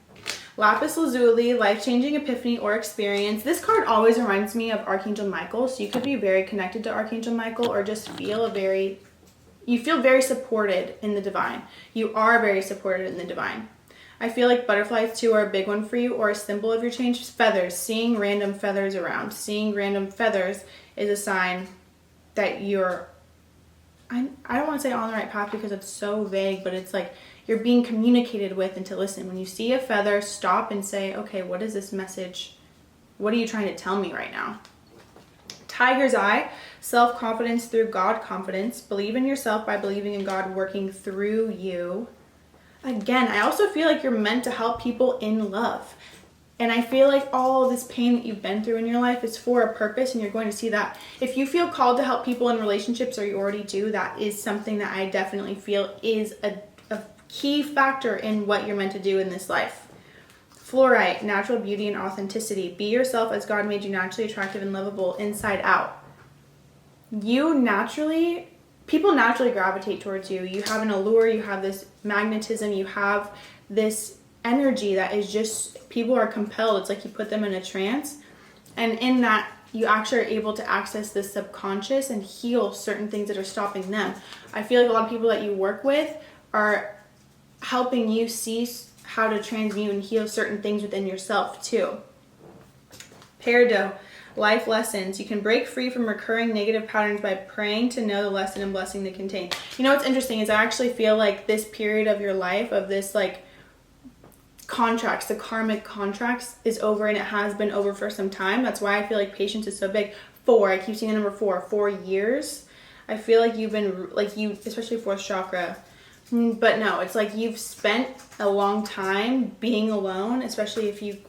Lapis Lazuli, Life-Changing Epiphany or Experience. This card always reminds me of Archangel Michael, so you could be very connected to Archangel Michael or just feel you feel very supported in the divine. You are very supported in the divine. I feel like butterflies too are a big one for you, or a symbol of your change. Feathers, seeing random feathers around. Seeing random feathers is a sign that you're, I don't want to say on the right path because it's so vague, but it's like you're being communicated with and to listen. When you see a feather, stop and say, okay, what is this message? What are you trying to tell me right now? Tiger's Eye, self-confidence through God confidence. Believe in yourself by believing in God working through you. Again, I also feel like you're meant to help people in love. And I feel like all this pain that you've been through in your life is for a purpose, and you're going to see that. If you feel called to help people in relationships, or you already do, that is something that I definitely feel is a key factor in what you're meant to do in this life. Fluorite, natural beauty and authenticity. Be yourself as God made you, naturally attractive and lovable inside out. People naturally gravitate towards you. You have an allure, you have this magnetism, you have this energy that is just, people are compelled. It's like you put them in a trance. And in that, you actually are able to access the subconscious and heal certain things that are stopping them. I feel like a lot of people that you work with are helping you see how to transmute and heal certain things within yourself too. Peridot. Life lessons. You can break free from recurring negative patterns by praying to know the lesson and blessing they contain. You know what's interesting is I actually feel like this period of your life, of this like contracts, the karmic contracts is over, and it has been over for some time. That's why I feel like patience is so big. I keep seeing the number 4 years. I feel like you've been, like you, especially fourth chakra. But no, it's like you've spent a long time being alone, especially if you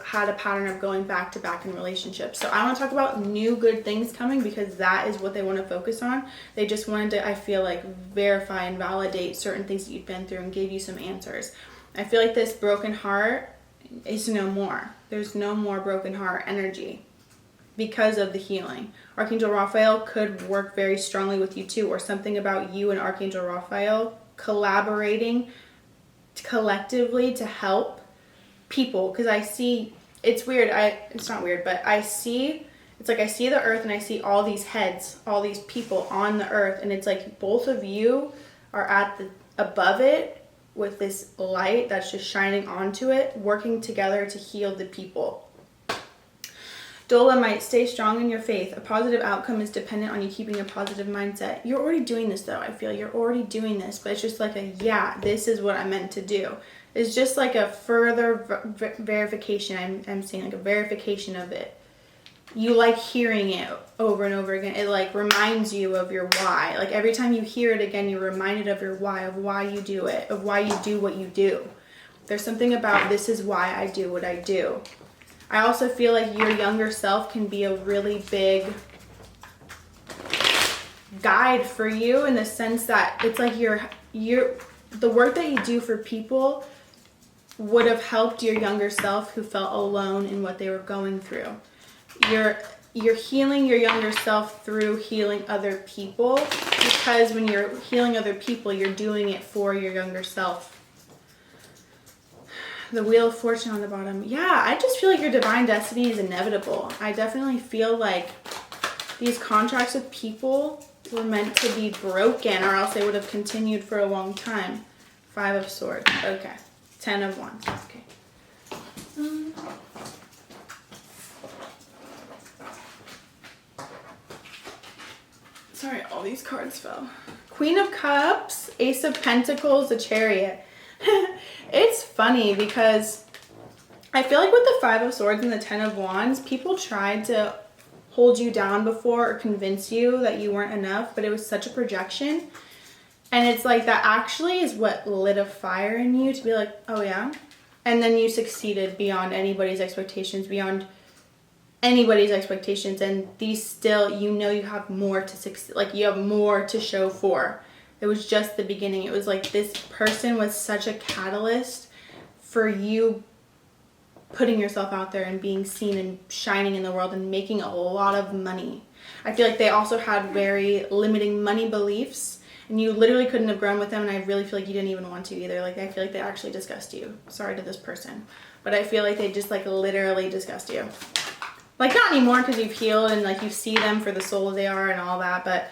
had a pattern of going back to back in relationships. So I want to talk about new good things coming because that is what they want to focus on. They just wanted to, I feel like, verify and validate certain things that you've been through and give you some answers. I feel like this broken heart is no more. There's no more broken heart energy because of the healing. Archangel Raphael could work very strongly with you too, or something about you and Archangel Raphael collaborating collectively to help people. Because I see, it's weird, it's not weird, but I see the earth and I see all these heads, all these people on the earth, and it's like both of you are above it with this light that's just shining onto it, working together to heal the people. Dolomite, stay strong in your faith. A positive outcome is dependent on you keeping a positive mindset. You're already doing this though, I feel. You're already doing this, but it's just like this is what I meant to do. It's just like a further verification. I'm saying like a verification of it. you like hearing it over and over again. It like reminds you of your why. Like every time you hear it again, you're reminded of your why, of why you do it, of why you do what you do. There's something about this is why I do what I do. I also feel like your younger self can be a really big guide for you, in the sense that it's like the work that you do for people would have helped your younger self who felt alone in what they were going through. You're healing your younger self through healing other people, because when you're healing other people, you're doing it for your younger self. The Wheel of Fortune on the bottom. Yeah, I just feel like your divine destiny is inevitable. I definitely feel like these contracts with people were meant to be broken, or else they would have continued for a long time. 5 of Swords. Okay. 10 of Wands. Okay. Sorry, all these cards fell. Queen of Cups, Ace of Pentacles, the Chariot. It's funny because I feel like with the 5 of Swords and the 10 of Wands, people tried to hold you down before or convince you that you weren't enough, but it was such a projection. And it's like that actually is what lit a fire in you to be like, oh yeah? And then you succeeded beyond anybody's expectations, and these still, you know, you have more to succeed, like you have more to show for. It was just the beginning. It was like this person was such a catalyst for you putting yourself out there and being seen and shining in the world and making a lot of money. I feel like they also had very limiting money beliefs, and you literally couldn't have grown with them, and I really feel like you didn't even want to either. Like, I feel like they actually disgust you. Sorry to this person, but I feel like they just like literally disgust you. Like, not anymore because you've healed and like you see them for the soul they are and all that, but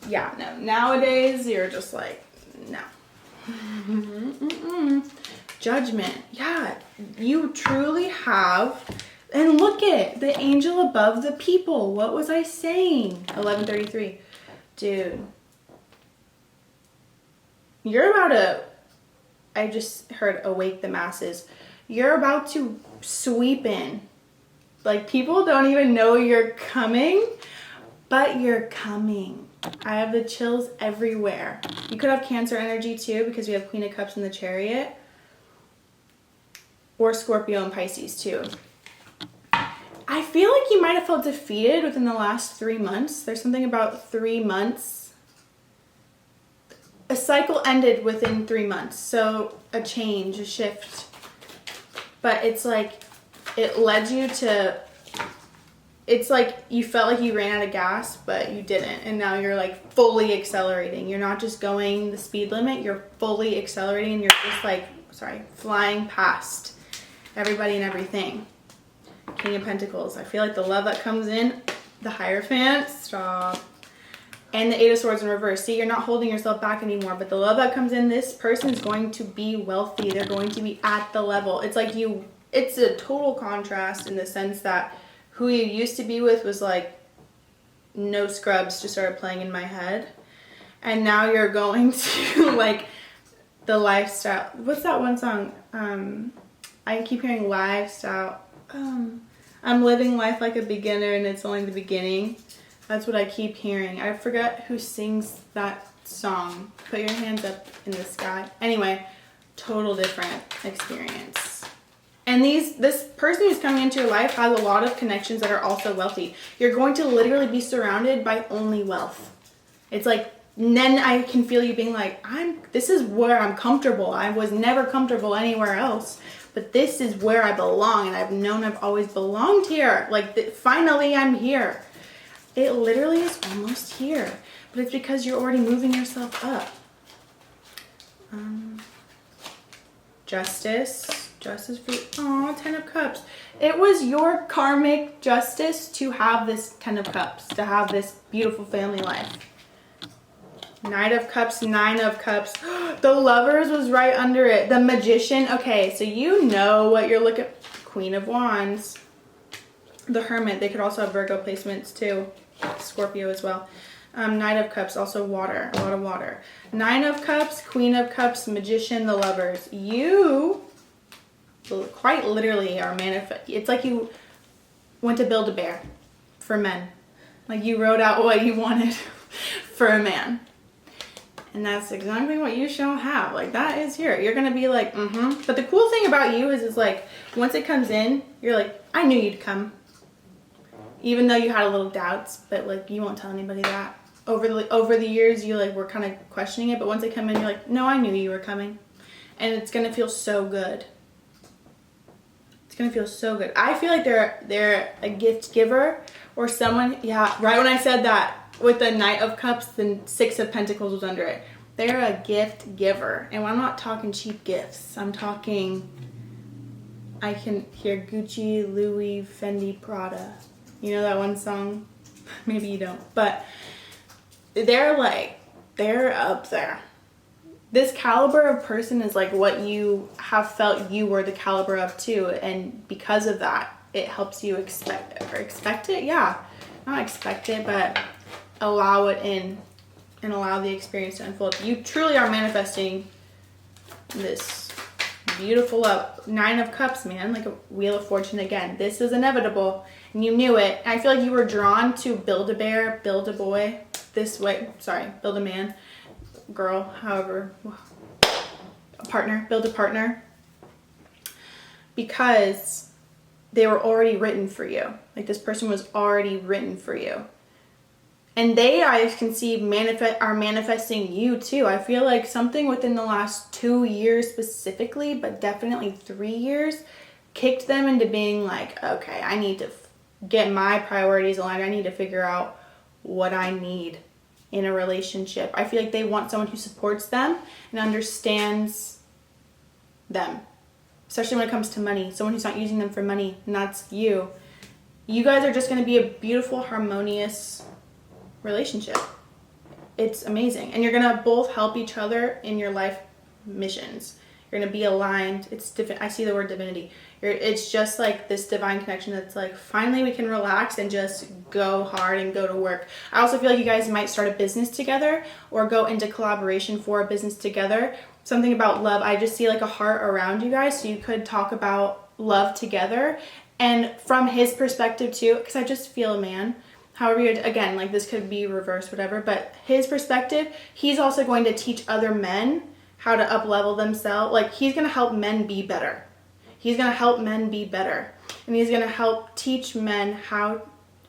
yeah, no. Nowadays, you're just like, no. Judgment. Yeah, you truly have. And look at the angel above the people. What was I saying? 1133. Dude. You're about to, I just heard awake the masses. You're about to sweep in. Like, people don't even know you're coming, but you're coming. I have the chills everywhere. You could have Cancer energy too, because we have Queen of Cups in the Chariot. Or Scorpio and Pisces too. I feel like you might have felt defeated within the last 3 months. There's something about 3 months. A cycle ended within 3 months. So a change, a shift. But it's like, it led you to, it's like you felt like you ran out of gas, but you didn't. And now you're like fully accelerating. You're not just going the speed limit, you're fully accelerating, and you're just like, flying past everybody and everything. King of Pentacles. I feel like the love that comes in, the Hierophant, stop. And the 8 of Swords in reverse. See, you're not holding yourself back anymore, but the love that comes in, this person is going to be wealthy. They're going to be at the level. It's like it's a total contrast in the sense that who you used to be with was like no scrubs, just started playing in my head. And now you're going to like the lifestyle. What's that one song? I keep hearing lifestyle. I'm living life like a beginner and it's only the beginning. That's what I keep hearing. I forget who sings that song. Put your hands up in the sky. Anyway, total different experience. And this person who's coming into your life has a lot of connections that are also wealthy. You're going to literally be surrounded by only wealth. It's like, then I can feel you being like, this is where I'm comfortable. I was never comfortable anywhere else, but this is where I belong, and I've known I've always belonged here. Like, finally I'm here. It literally is almost here, but it's because you're already moving yourself up. Justice for you. Aw, 10 of Cups. It was your karmic justice to have this 10 of Cups, to have this beautiful family life. Knight of Cups, 9 of Cups. The Lovers was right under it. The Magician. Okay, so you know what you're looking. Queen of Wands. The Hermit. They could also have Virgo placements too. Scorpio as well. Knight of Cups, also water. A lot of water. 9 of Cups, Queen of Cups, Magician, the Lovers. You quite literally are manifest. It's like you went to Build-A-Bear for men. Like you wrote out what you wanted for a man. And that's exactly what you shall have. Like that is here. You're going to be like, But the cool thing about you is like, once it comes in, you're like, I knew you'd come. Even though you had a little doubts, but like you won't tell anybody that. Over the years, you like were kind of questioning it. But once they come in, you're like, no, I knew you were coming. And it's going to feel so good. It's going to feel so good. I feel like they're a gift giver or someone. Yeah, right when I said that. With the Knight of Cups, the Six of Pentacles was under it. They're a gift giver. And I'm not talking cheap gifts. I'm talking, I can hear Gucci, Louis, Fendi, Prada. You know that one song? Maybe you don't. But they're up there. This caliber of person is like what you have felt you were the caliber of too. And because of that, it helps you expect it. Yeah. Not expect it, but allow it in and allow the experience to unfold. You truly are manifesting this beautiful love. 9 of Cups, man, like a Wheel of Fortune again. This is inevitable and you knew it. I feel like you were drawn to Build-A-Bear, Build-A-Boy this way. Sorry, Build-A-Man, girl, however, a partner, build a partner, because they were already written for you. Like this person was already written for you. And they, I can see, are manifesting you too. I feel like something within the last 2 years specifically, but definitely 3 years, kicked them into being like, okay, I need to get my priorities aligned. I need to figure out what I need in a relationship. I feel like they want someone who supports them and understands them, especially when it comes to money. Someone who's not using them for money, and that's you. You guys are just going to be a beautiful, harmonious relationship. It's amazing. And you're going to both help each other in your life missions. You're going to be aligned. I see the word divinity. It's just like this divine connection that's like, finally we can relax and just go hard and go to work. I also feel like you guys might start a business together or go into collaboration for a business together. Something about love. I just see like a heart around you guys. So you could talk about love together. And from his perspective too, because I just feel a man. However, again, like this could be reversed, whatever, but his perspective, he's also going to teach other men how to up-level themselves. Like he's going to help men be better. He's going to help men be better. And he's going to help teach men how,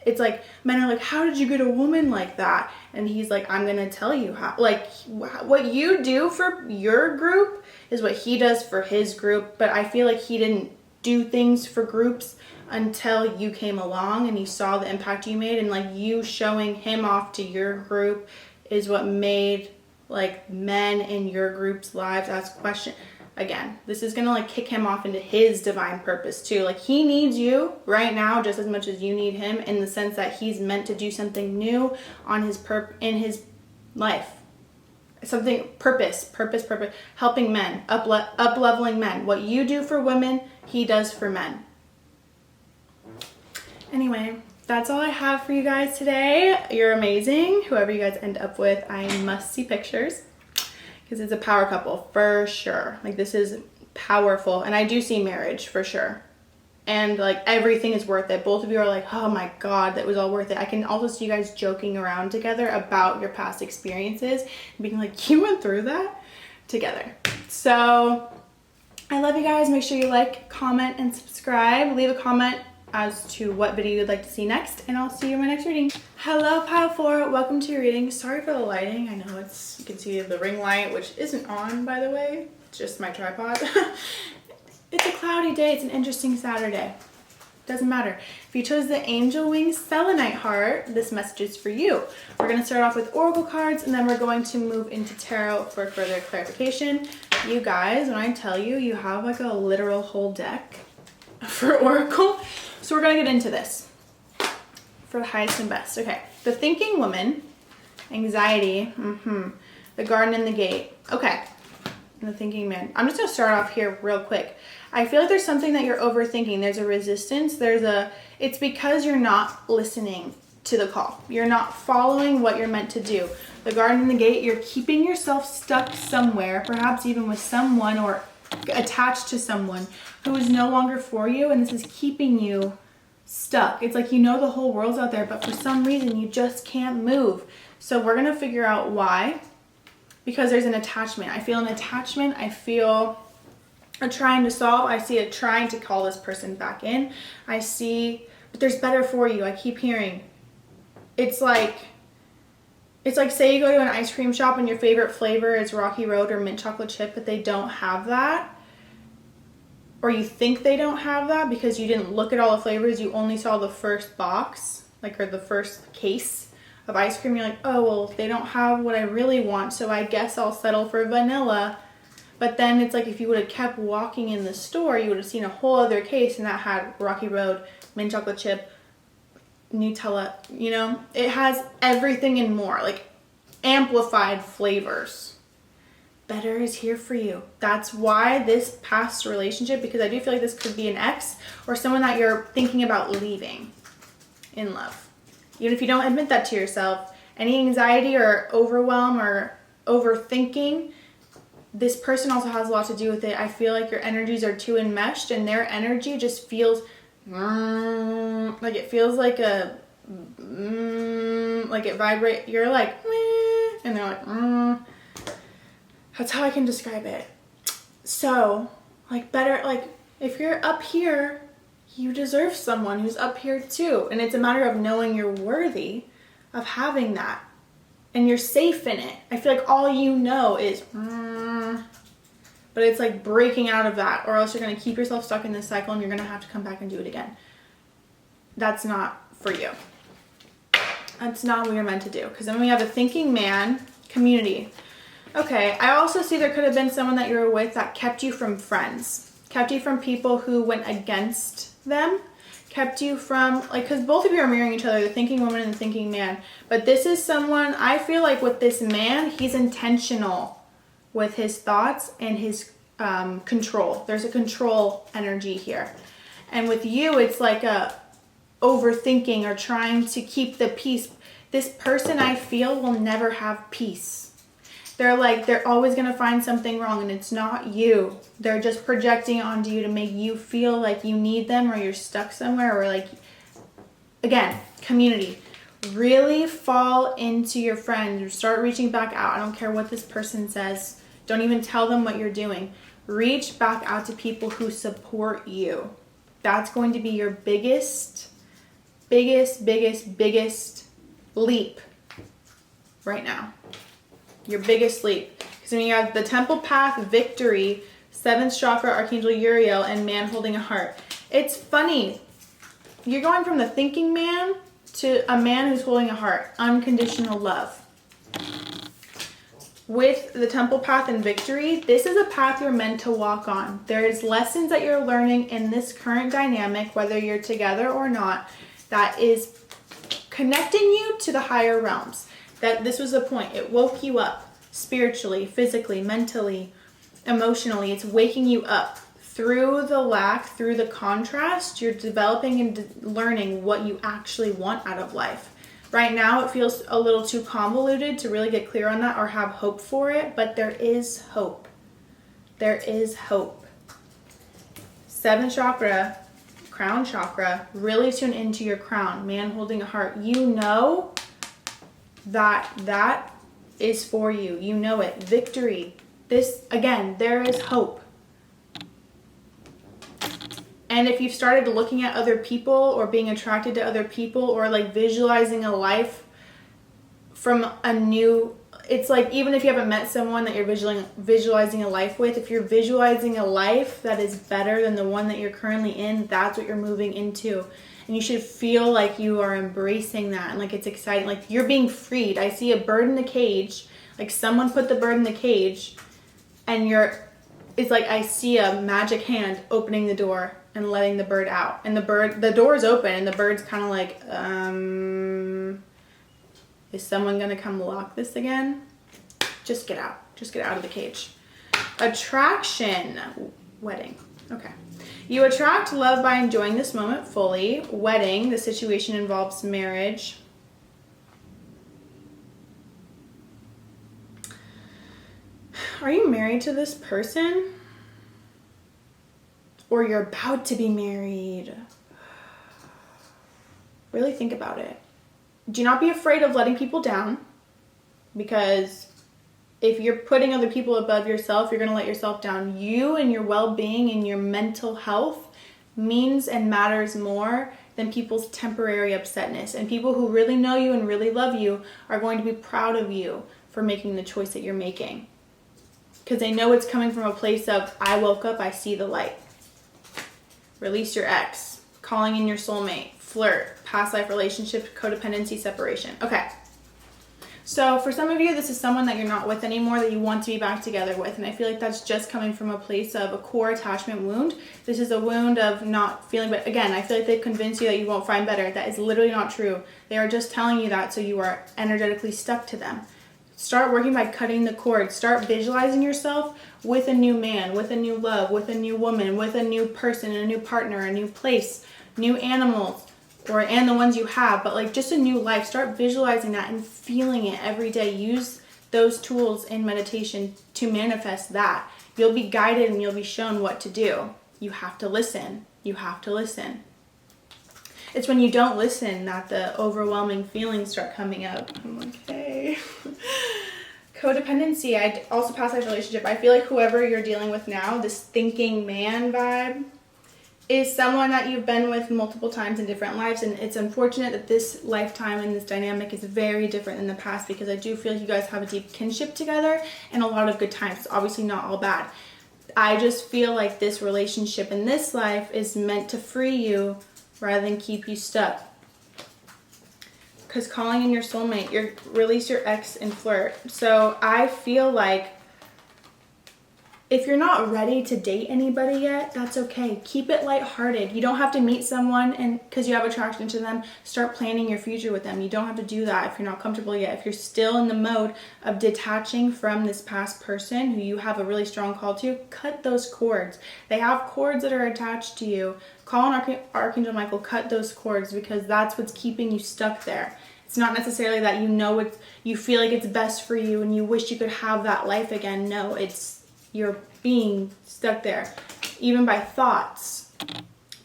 it's like, men are like, how did you get a woman like that? And he's like, I'm going to tell you how. Like what you do for your group is what he does for his group. But I feel like he didn't do things for groups until you came along and you saw the impact you made, and like you showing him off to your group is what made like men in your group's lives ask questions. Again, this is gonna like kick him off into his divine purpose too. Like he needs you right now just as much as you need him, in the sense that he's meant to do something new on his in his life. Something purpose, helping men, up-leveling men. What you do for women, he does for men. Anyway, that's all I have for you guys today. You're amazing. Whoever you guys end up with, I must see pictures because it's a power couple for sure. Like this is powerful, and I do see marriage for sure. And like everything is worth it. Both of you are like, oh my God, that was all worth it. I can also see you guys joking around together about your past experiences and being like, you went through that together. So I love you guys. Make sure you like, comment, and subscribe. Leave a comment as to what video you'd like to see next, and I'll see you in my next reading. Hello, Pile 4. Welcome to your reading. Sorry for the lighting. I know you can see the ring light, which isn't on, by the way. It's just my tripod. It's a cloudy day. It's an interesting Saturday. Doesn't matter. If you chose the Angel Wings Selenite heart, this message is for you. We're going to start off with Oracle cards, and then we're going to move into Tarot for further clarification. You guys, when I tell you, you have like a literal whole deck for Oracle. So we're going to get into this for the highest and best. Okay. The Thinking Woman, Anxiety, the Garden and the Gate. Okay. And the Thinking Man. I'm just going to start off here real quick. I feel like there's something that you're overthinking. There's a resistance. It's because you're not listening to the call. You're not following what you're meant to do. The Garden and the Gate, you're keeping yourself stuck somewhere, perhaps even with someone or attached to someone who is no longer for you, and this is keeping you stuck. It's like you know the whole world's out there, but for some reason you just can't move. So we're going to figure out why. Because there's an attachment. I feel an attachment. I feel a trying to solve. I see a trying to call this person back in. I see, but there's better for you. I keep hearing. It's like say you go to an ice cream shop and your favorite flavor is Rocky Road or mint chocolate chip, but they don't have that. Or you think they don't have that because you didn't look at all the flavors. You only saw the first box, like, or the first case of ice cream. You're like, oh, well, they don't have what I really want, so I guess I'll settle for vanilla. But then it's like if you would have kept walking in the store, you would have seen a whole other case, and that had Rocky Road, mint chocolate chip, Nutella, you know? It has everything and more, like amplified flavors. Better is here for you. That's why this past relationship, because I do feel like this could be an ex or someone that you're thinking about leaving in love. Even if you don't admit that to yourself, any anxiety or overwhelm or overthinking, this person also has a lot to do with it. I feel like your energies are too enmeshed, and their energy just feels like it feels like a like it vibrate. You're like, and they're like, That's how I can describe it. So, like, better, like, if you're up here, you deserve someone who's up here too. And it's a matter of knowing you're worthy of having that. And you're safe in it. I feel like all you know is, but it's like breaking out of that, or else you're going to keep yourself stuck in this cycle and you're going to have to come back and do it again. That's not for you. That's not what you're meant to do. Because then we have a thinking man, community. Okay, I also see there could have been someone that you were with that kept you from friends, kept you from people who went against them, kept you from, like, because both of you are mirroring each other, the thinking woman and the thinking man. But this is someone, I feel like with this man, he's intentional with his thoughts and his control. There's a control energy here. And with you, it's like a overthinking or trying to keep the peace. This person, I feel, will never have peace. They're always going to find something wrong, and it's not you. They're just projecting onto you to make you feel like you need them or you're stuck somewhere, or like, again, community. Really fall into your friends. Start reaching back out. I don't care what this person says. Don't even tell them what you're doing. Reach back out to people who support you. That's going to be your biggest leap right now. Your biggest leap. Because when you have the temple path, victory, 7th chakra, Archangel Uriel, and man holding a heart. It's funny. You're going from the thinking man to a man who's holding a heart. Unconditional love. With the temple path and victory, this is a path you're meant to walk on. There's lessons that you're learning in this current dynamic, whether you're together or not, that is connecting you to the higher realms. That this was the point. It woke you up spiritually, physically, mentally, emotionally. It's waking you up. Through the lack, through the contrast, you're developing and learning what you actually want out of life. Right now, it feels a little too convoluted to really get clear on that or have hope for it, but there is hope. There is hope. 7th chakra, crown chakra, really tune into your crown, man holding a heart. You know that is for you. You know it. Victory. This, again, there is hope. And if you've started looking at other people or being attracted to other people or like visualizing a life from a new, it's like even if you haven't met someone that you're visualizing a life with, if you're visualizing a life that is better than the one that you're currently in, that's what you're moving into. And you should feel like you are embracing that and like it's exciting, like you're being freed. I see a bird in the cage, like someone put the bird in the cage and it's like I see a magic hand opening the door and letting the bird out. And the door is open and the bird's kind of like, is someone going to come lock this again? Just get out. Just get out of the cage. Attraction. Wedding. Okay. You attract love by enjoying this moment fully. Wedding. The situation involves marriage. Are you married to this person? Or you're about to be married? Really think about it. Do not be afraid of letting people down, because if you're putting other people above yourself, you're going to let yourself down. You and your well-being and your mental health means and matters more than people's temporary upsetness. And people who really know you and really love you are going to be proud of you for making the choice that you're making, because they know it's coming from a place of, I woke up, I see the light. Release your ex, calling in your soulmate, flirt, past life relationship, codependency, separation. Okay. So for some of you, this is someone that you're not with anymore that you want to be back together with. And I feel like that's just coming from a place of a core attachment wound. This is a wound of not feeling, but again, I feel like they've convinced you that you won't find better. That is literally not true. They are just telling you that so you are energetically stuck to them. Start working by cutting the cord. Start visualizing yourself with a new man, with a new love, with a new woman, with a new person, a new partner, a new place, new animals, and the ones you have, but like just a new life. Start visualizing that and feeling it every day. Use those tools in meditation to manifest that. You'll be guided and you'll be shown what to do. You have to listen. You have to listen. It's when you don't listen that the overwhelming feelings start coming up. I'm like, hey. Codependency. I also past life relationship. I feel like whoever you're dealing with now, this thinking man vibe, is someone that you've been with multiple times in different lives, and it's unfortunate that this lifetime and this dynamic is very different than the past, because I do feel like you guys have a deep kinship together and a lot of good times. It's obviously not all bad. I just feel like this relationship in this life is meant to free you rather than keep you stuck. Because calling in your soulmate, release your ex and flirt. So I feel like if you're not ready to date anybody yet, that's okay. Keep it lighthearted. You don't have to meet someone and because you have attraction to them, start planning your future with them. You don't have to do that if you're not comfortable yet. If you're still in the mode of detaching from this past person who you have a really strong call to, cut those cords. They have cords that are attached to you. Call on Archangel Michael, cut those cords, because that's what's keeping you stuck there. It's not necessarily that you feel like it's best for you and you wish you could have that life again. No, you're being stuck there, even by thoughts,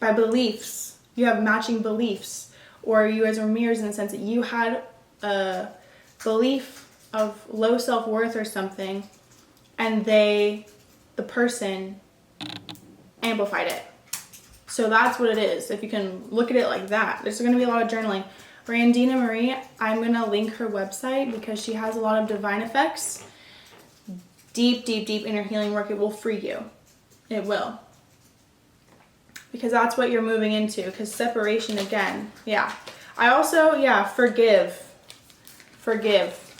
by beliefs. You have matching beliefs, or you guys are mirrors in the sense that you had a belief of low self-worth or something, and the person amplified it. So that's what it is. If you can look at it like that, there's going to be a lot of journaling. Randina Marie, I'm going to link her website because she has a lot of divine effects. Deep, deep, deep inner healing work. It will free you. It will. Because that's what you're moving into. Because separation again. Yeah. I also, forgive.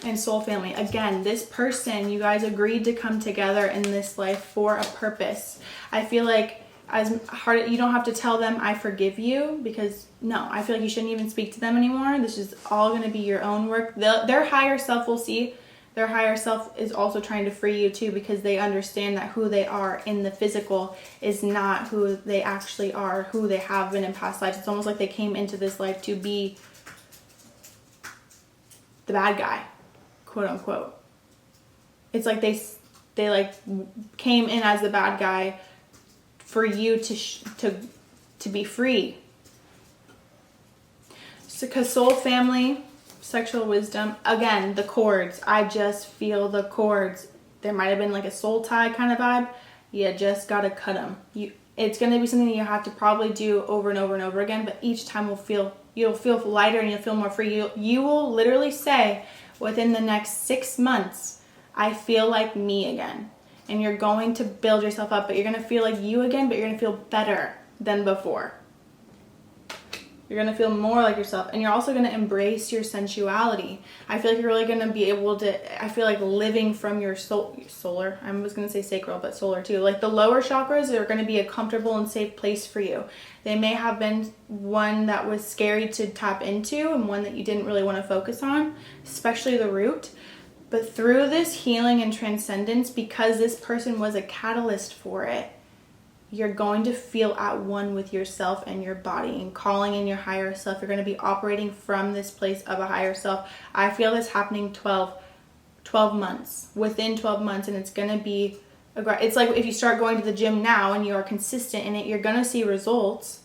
And soul family. Again, this person, you guys agreed to come together in this life for a purpose. I feel like as hard, you don't have to tell them I forgive you, because no, I feel like you shouldn't even speak to them anymore. This is all going to be your own work. Their higher self will see. Their higher self is also trying to free you too, because they understand that who they are in the physical is not who they actually are, who they have been in past lives. It's almost like they came into this life to be the bad guy, quote unquote. It's like they like came in as the bad guy for you to be free. So, because soul family, sexual wisdom, again, the cords. I just feel the cords. There might have been like a soul tie kind of vibe. You just gotta cut them. It's gonna be something that you have to probably do over and over and over again, but each time you'll feel lighter and you'll feel more free. You will literally say within the next 6 months, I feel like me again. And you're going to build yourself up, but you're gonna feel like you again, but you're gonna feel better than before. You're going to feel more like yourself, and you're also going to embrace your sensuality. I feel like you're really going to be able to, I feel like living from your solar, I was going to say sacral, but solar too. Like the lower chakras are going to be a comfortable and safe place for you. They may have been one that was scary to tap into and one that you didn't really want to focus on, especially the root. But through this healing and transcendence, because this person was a catalyst for it, you're going to feel at one with yourself and your body and calling in your higher self. You're going to be operating from this place of a higher self. I feel this happening 12 months, within 12 months, and it's going to be, it's like if you start going to the gym now and you are consistent in it, you're going to see results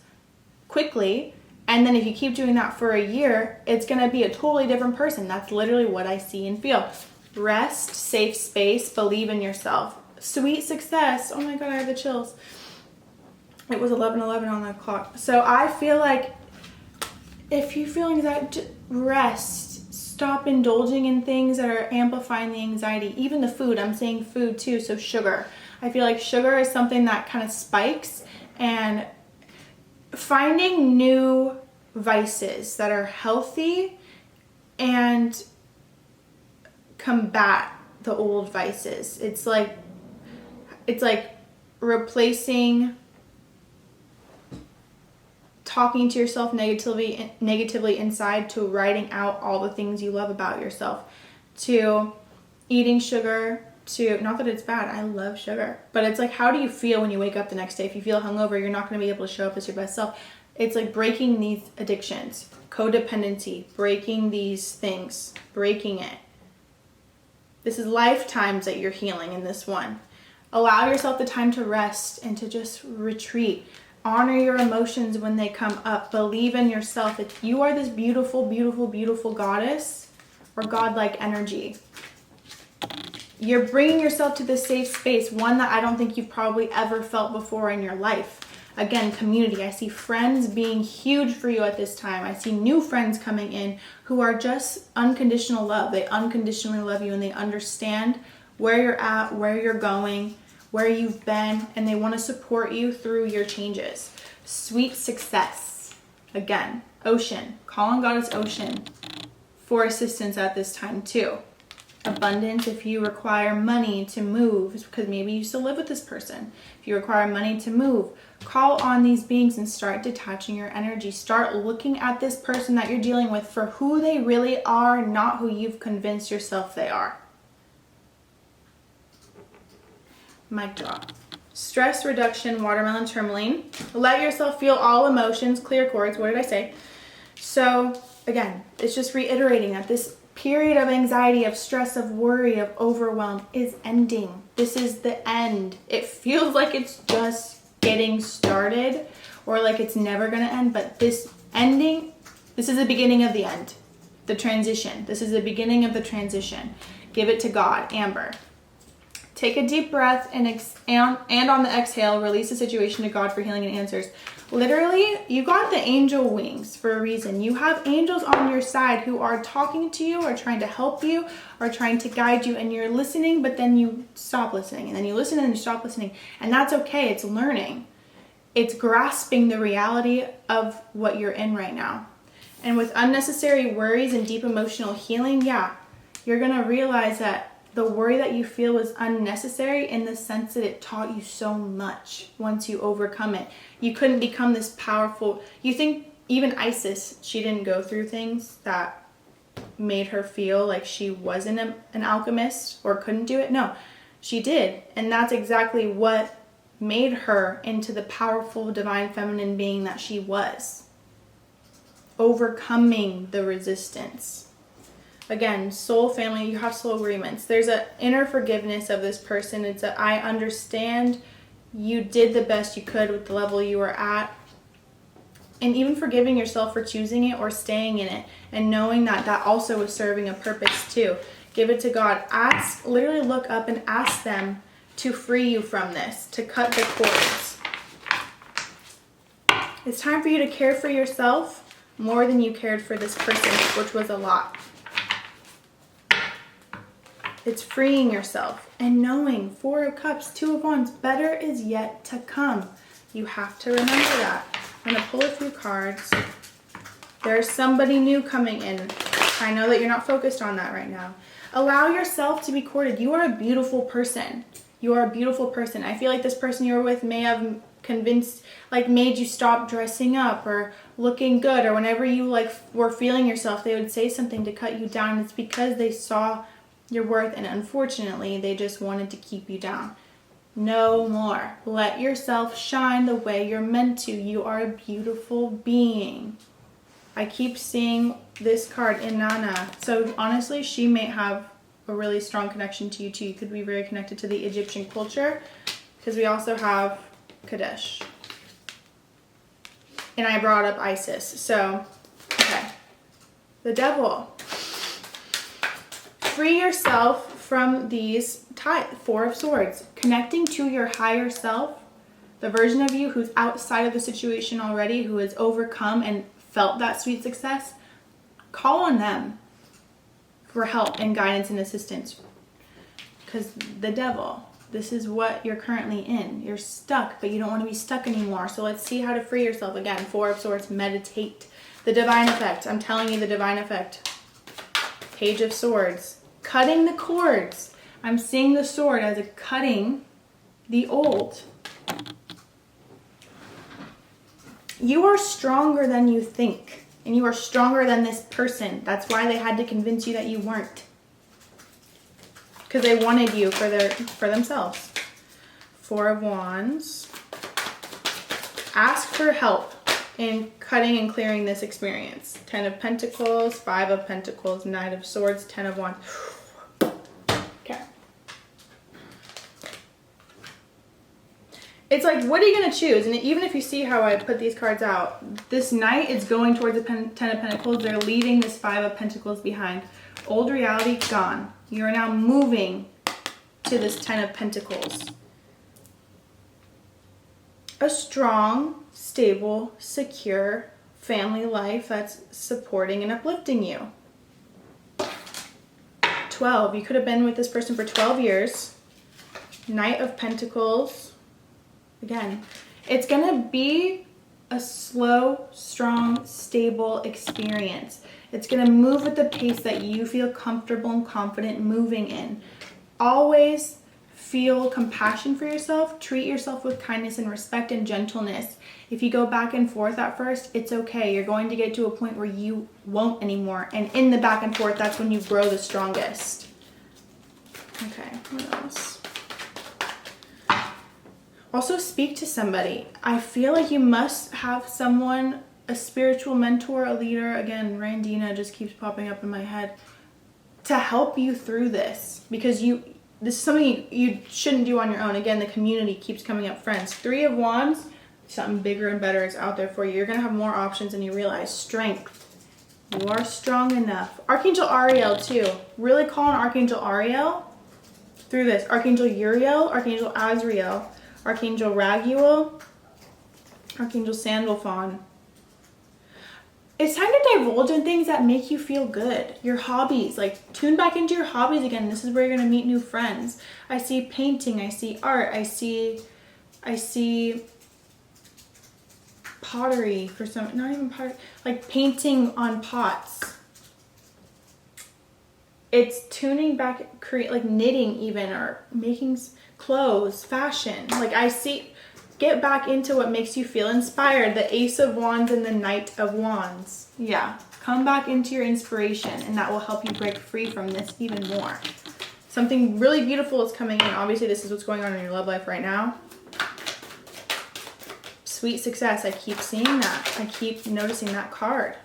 quickly, And then if you keep doing that for a year, it's going to be a totally different person. That's literally what I see and feel. Rest, safe space, believe in yourself. Sweet success. Oh my God, I have the chills. It was 11:11 on the clock. So I feel like if you feel anxiety, rest. Stop indulging in things that are amplifying the anxiety. Even the food. I'm saying food too. So sugar. I feel like sugar is something that kind of spikes, and finding new vices that are healthy and combat the old vices. It's like replacing talking to yourself negatively inside to writing out all the things you love about yourself, to eating sugar, to, not that it's bad, I love sugar, but it's like, how do you feel when you wake up the next day? If you feel hungover, you're not going to be able to show up as your best self. It's like breaking these addictions, codependency, breaking these things, breaking it. This is lifetimes that you're healing in this one. Allow yourself the time to rest and to just retreat. Honor your emotions when they come up. Believe in yourself. That you are this beautiful, beautiful, beautiful goddess or godlike energy. You're bringing yourself to this safe space, one that I don't think you've probably ever felt before in your life. Again, community. I see friends being huge for you at this time. I see new friends coming in who are just unconditional love. They unconditionally love you and they understand where you're at, where you're going, where you've been, and they want to support you through your changes. Sweet success. Again, Ocean. Call on Goddess Ocean for assistance at this time too. Abundance, if you require money to move, because maybe you still live with this person. If you require money to move, call on these beings and start detaching your energy. Start looking at this person that you're dealing with for who they really are, not who you've convinced yourself they are. Mic drop. Stress reduction, watermelon tourmaline. Let yourself feel all emotions, clear cords. What did I say? So again, it's just reiterating that this period of anxiety, of stress, of worry, of overwhelm is ending. This is the end. It feels like it's just getting started or like it's never going to end, but this ending, this is the beginning of the end. The transition. This is the beginning of the transition. Give it to God. Amber. Take a deep breath and on the exhale, release the situation to God for healing and answers. Literally, you got the angel wings for a reason. You have angels on your side who are talking to you or trying to help you or trying to guide you, and you're listening, but then you stop listening, and then you listen and you stop listening. And that's okay. It's learning. It's grasping the reality of what you're in right now. And with unnecessary worries and deep emotional healing, you're going to realize that the worry that you feel was unnecessary in the sense that it taught you so much once you overcome it. You couldn't become this powerful. You think even Isis, she didn't go through things that made her feel like she wasn't an alchemist or couldn't do it? No, she did. And that's exactly what made her into the powerful divine feminine being that she was. Overcoming the resistance. Again, soul family, you have soul agreements. There's an inner forgiveness of this person. It's a, I understand you did the best you could with the level you were at. And even forgiving yourself for choosing it or staying in it. And knowing that that also is serving a purpose too. Give it to God. Ask, literally look up and ask them to free you from this. To cut the cords. It's time for you to care for yourself more than you cared for this person, which was a lot. It's freeing yourself and knowing 4 of Cups, 2 of Wands, better is yet to come. You have to remember that. I'm going to pull a few cards. There's somebody new coming in. I know that you're not focused on that right now. Allow yourself to be courted. You are a beautiful person. You are a beautiful person. I feel like this person you were with may have made you stop dressing up or looking good, or whenever you were feeling yourself, they would say something to cut you down. It's because they saw your worth, and unfortunately they just wanted to keep you down. No more. Let yourself shine the way you're meant to. You are a beautiful being. I keep seeing this card, Inanna. So honestly, she may have a really strong connection to you too. You could be very connected to the Egyptian culture, because we also have Kadesh. And I brought up Isis. So, okay. The Devil. Free yourself from these Four of Swords. Connecting to your higher self, the version of you who's outside of the situation already, who has overcome and felt that sweet success. Call on them for help and guidance and assistance. Because the Devil, this is what you're currently in. You're stuck, but you don't want to be stuck anymore. So let's see how to free yourself. Again, Four of Swords, meditate. The Divine Effect. I'm telling you the Divine Effect. Page of Swords. Cutting the cords. I'm seeing the sword as a cutting the old. You are stronger than you think. And you are stronger than this person. That's why they had to convince you that you weren't. Because they wanted you for themselves. Four of Wands. Ask for help in cutting and clearing this experience. 10 of Pentacles, 5 of Pentacles, 9 of Swords, 10 of Wands. Okay. It's like, what are you going to choose? And even if you see how I put these cards out, this Knight is going towards the 10 of Pentacles. They're leaving this 5 of Pentacles behind. Old reality, gone. You're now moving to this 10 of Pentacles. A strong, stable, secure family life that's supporting and uplifting you. 12. You could have been with this person for 12 years. Knight of Pentacles. Again, it's going to be a slow, strong, stable experience. It's going to move at the pace that you feel comfortable and confident moving in. Always feel compassion for yourself. Treat yourself with kindness and respect and gentleness. If you go back and forth at first, it's okay. You're going to get to a point where you won't anymore. And in the back and forth, that's when you grow the strongest. Okay, what else? Also, speak to somebody. I feel like you must have someone, a spiritual mentor, a leader. Again, Randina just keeps popping up in my head. To help you through this. Because this is something you shouldn't do on your own. Again, the community keeps coming up. Friends. 3 of Wands. Something bigger and better is out there for you. You're going to have more options than you realize. Strength. You are strong enough. Archangel Ariel, too. Really call on Archangel Ariel through this. Archangel Uriel. Archangel Azrael. Archangel Raguel, Archangel Sandalphon. It's time to divulge in things that make you feel good. Your hobbies, like tune back into your hobbies again. This is where you're going to meet new friends. I see painting, I see art, I see pottery for some, not even pottery, like painting on pots. It's tuning back, like knitting even, or making clothes, fashion. Like I see, get back into what makes you feel inspired. The Ace of Wands and the Knight of Wands. Yeah, come back into your inspiration and that will help you break free from this even more. Something really beautiful is coming in. Obviously, this is what's going on in your love life right now. Sweet success. I keep seeing that. I keep noticing that card.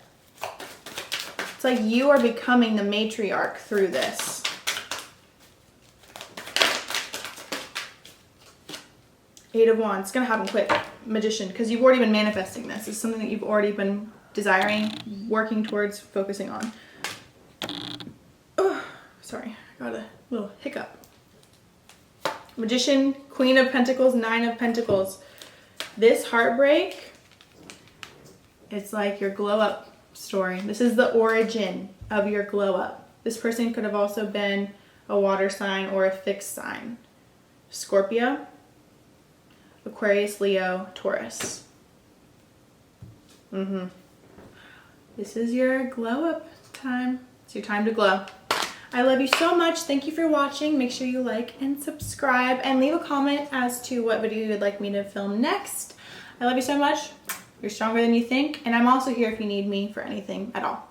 It's like you are becoming the matriarch through this. Eight of Wands. It's going to happen quick. Magician. Because you've already been manifesting this. It's something that you've already been desiring, working towards, focusing on. Oh, sorry. I got a little hiccup. Magician. Queen of Pentacles. 9 of Pentacles. This heartbreak, it's like your glow up story. This is the origin of your glow up. This person could have also been a water sign or a fixed sign. Scorpio. Aquarius, Leo, Taurus. This is your glow up time. It's your time to glow. I love you so much. Thank you for watching. Make sure you like and subscribe and leave a comment as to what video you would like me to film next. I love you so much. You're stronger than you think. And I'm also here if you need me for anything at all.